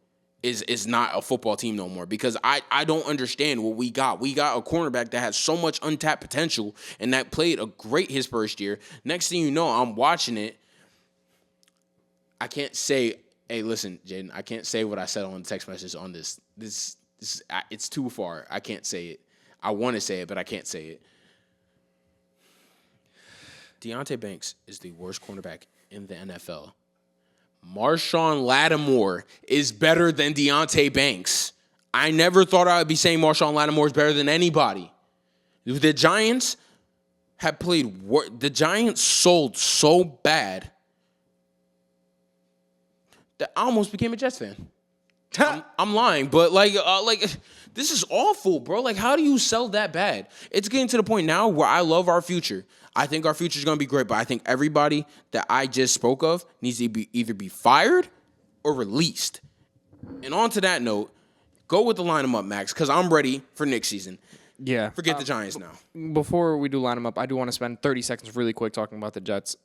is not a football team no more, because I don't understand what we got. We got a cornerback that has so much untapped potential and that played his first year. Next thing you know, I'm watching it. I can't say, hey, listen, Jaden, I can't say what I said on the text message on this. It's too far. I can't say it. I want to say it, but I can't say it. Deonte Banks is the worst cornerback in the NFL. Marshawn Lattimore is better than Deonte Banks. I never thought I would be saying Marshawn Lattimore is better than anybody. The Giants have played. The Giants sold so bad that I almost became a Jets fan. I'm lying, but like this is awful, bro. Like, how do you sell that bad? It's getting to the point now where I love our future. I think our future is going to be great, but I think everybody that I just spoke of needs to either be fired or released. And on to that note, go with the line them up, Max, because I'm ready for next season. Yeah. Forget the Giants now. Before we do line them up, I do want to spend 30 seconds really quick talking about the Jets.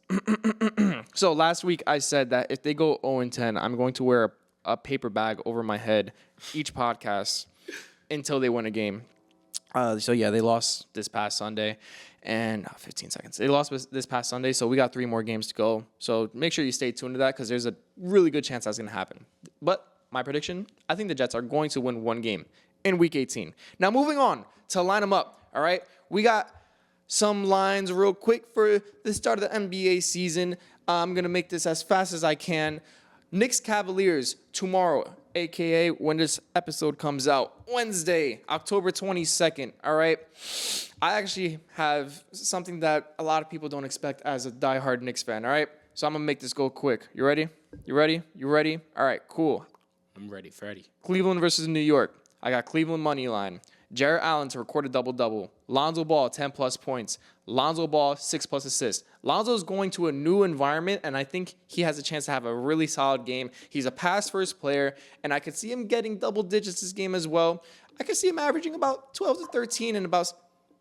So last week I said that if they go 0-10, I'm going to wear a paper bag over my head each podcast until they win a game. So yeah, they lost this past Sunday, and 15 seconds. They lost this past Sunday, so we got 3 more games to go. So make sure you stay tuned to that, because there's a really good chance that's going to happen. But my prediction, I think the Jets are going to win 1 game in Week 18. Now moving on to line them up. All right, we got some lines real quick for the start of the NBA season. I'm gonna make this as fast as I can. Knicks Cavaliers tomorrow, a.k.a. when this episode comes out, Wednesday, October 22nd, all right? I actually have something that a lot of people don't expect as a diehard Knicks fan, all right? So I'm going to make this go quick. You ready? You ready? You ready? All right, cool. I'm ready, Freddie. Cleveland versus New York. I got Cleveland money line. Jarrett Allen to record a double-double. Lonzo Ball, 10-plus points. Lonzo Ball, 6-plus assists. Lonzo's going to a new environment, and I think he has a chance to have a really solid game. He's a pass-first player, and I could see him getting double digits this game as well. I could see him averaging about 12 to 13 and about...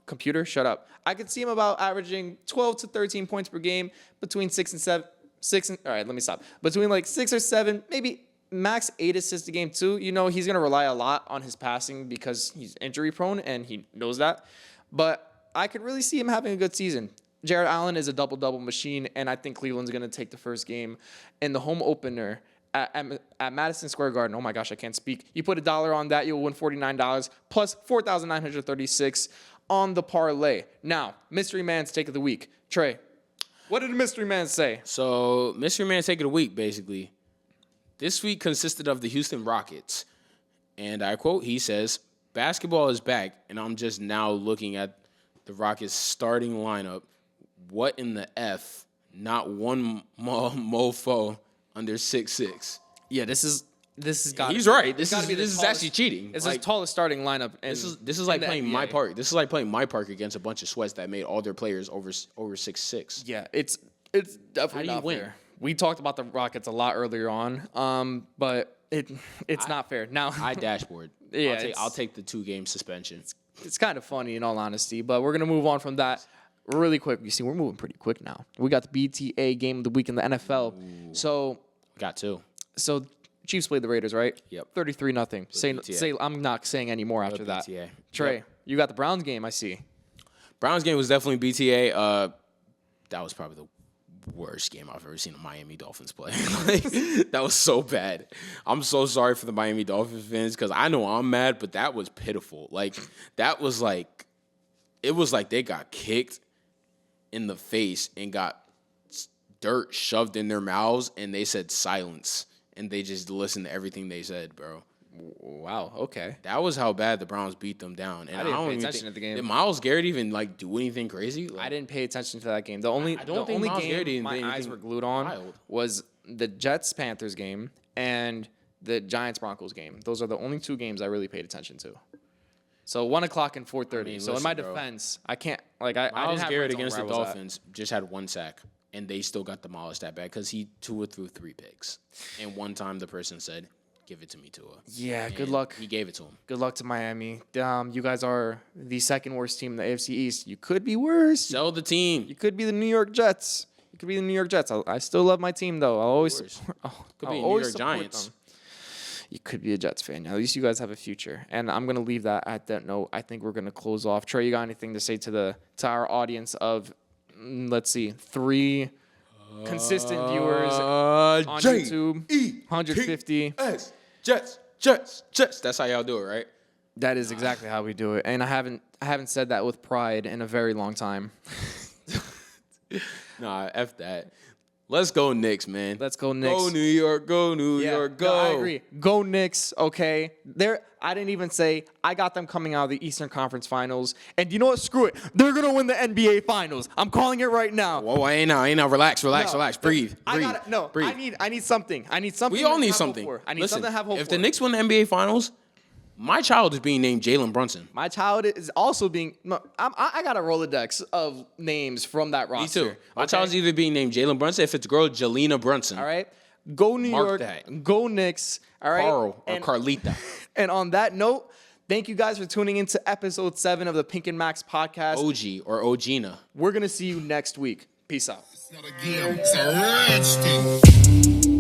Computer, shut up. I could see him about averaging 12 to 13 points per game, between 6 and 7. All right, let me stop. Between like 6 or 7, maybe max 8 assists a game too. You know, he's going to rely a lot on his passing because he's injury prone and he knows that. But I could really see him having a good season. Jarrett Allen is a double-double machine, and I think Cleveland's going to take the first game in the home opener at Madison Square Garden. Oh my gosh, I can't speak. You put $1 on that, you'll win $49 plus $4,936 on the parlay. Now, Mystery Man's take of the week. Trey, what did the Mystery Man say? So, Mystery Man's take of the week, basically. This week consisted of the Houston Rockets. And I quote, he says, basketball is back, and I'm just now looking at the Rockets starting lineup. What in the F? Not one mofo under 6'6". Yeah, this is got. He's right. This is actually cheating. It's like, his tallest starting lineup. This is like playing my park. This is like playing my park against a bunch of sweats that made all their players over 6'6". Yeah, it's definitely not fair. We talked about the Rockets a lot earlier on, but it's not fair. Now I dashboard. Yeah, I'll take the 2-game suspension. It's kind of funny in all honesty, but we're gonna move on from that really quick. You see, we're moving pretty quick now. We got the BTA game of the week in the NFL. Ooh. So got 2. So Chiefs played the Raiders, right? Yep. 33-0. Say I'm not saying any more after that. BTA. Trey, Yep. You got the Browns game, I see. Browns game was definitely BTA. That was probably the worst game I've ever seen the Miami Dolphins play. Like, that was so bad. I'm so sorry for the Miami Dolphins fans because I know I'm mad, but that was pitiful. Like, that was like, it was like they got kicked in the face and got dirt shoved in their mouths and they said silence and they just listened to everything they said, bro. Wow. Okay. That was how bad the Browns beat them down. And I didn't don't pay even attention think- to the game. Did Miles Garrett even like do anything crazy? Like, I didn't pay attention to that game. The only don't think Myles Garrett game didn't my do eyes anything were glued on wild. was the Jets-Panthers game and the Giants-Broncos game. Those are the only two games I really paid attention to. So 1 o'clock and 4:30. mean, So in listen, my bro. defense, I can't like I Myles didn't have Garrett red zone against where the I was at. Dolphins just had 1 sack, and they still got demolished that bad because he Tua threw 3 picks. And one time the person said, "Give it to me, Tua." Yeah, good And luck. He gave it to him. Good luck to Miami. You guys are the second worst team in the AFC East. You could be worse. Sell the team. You could be the New York Jets. You could be the New York Jets. I still love my team though. I'll always course. support, Could I'll be a New always York support Giants. them. You could be a Jets fan. At least you guys have a future. And I'm gonna leave that at that note. I think we're gonna close off. Trey, you got anything to say to our audience of let's see, 3 consistent viewers on YouTube, 150. Jets. That's how y'all do it, right? That is exactly how we do it. And I haven't said that with pride in a very long time. Nah, F that. Let's go Knicks, man. Let's go Knicks. Go New York. Go New York. Go. No, I agree. Go Knicks. Okay. I didn't even say I got them coming out of the Eastern Conference Finals. And you know what? Screw it. They're gonna win the NBA Finals. I'm calling it right now. Whoa, I ain't now. Relax. No, Breathe. Breathe. I need something. I need something. We all to need have hope something. for. I need Listen, something to have hope if for. the Knicks win the NBA Finals, my child is being named Jalen Brunson. My child is also being. No, I got a Rolodex of names from that Me roster. too. My okay? child's either being named Jalen Brunson. If it's a girl, Jelena Brunson. All right. Go New Mark York. that. Go Knicks. All right. Carl or And- Carlita. And on that note, thank you guys for tuning into episode 7 of the Pink and Max podcast. OG or Ogina. We're going to see you next week. Peace out. It's not a game, it's a rich thing.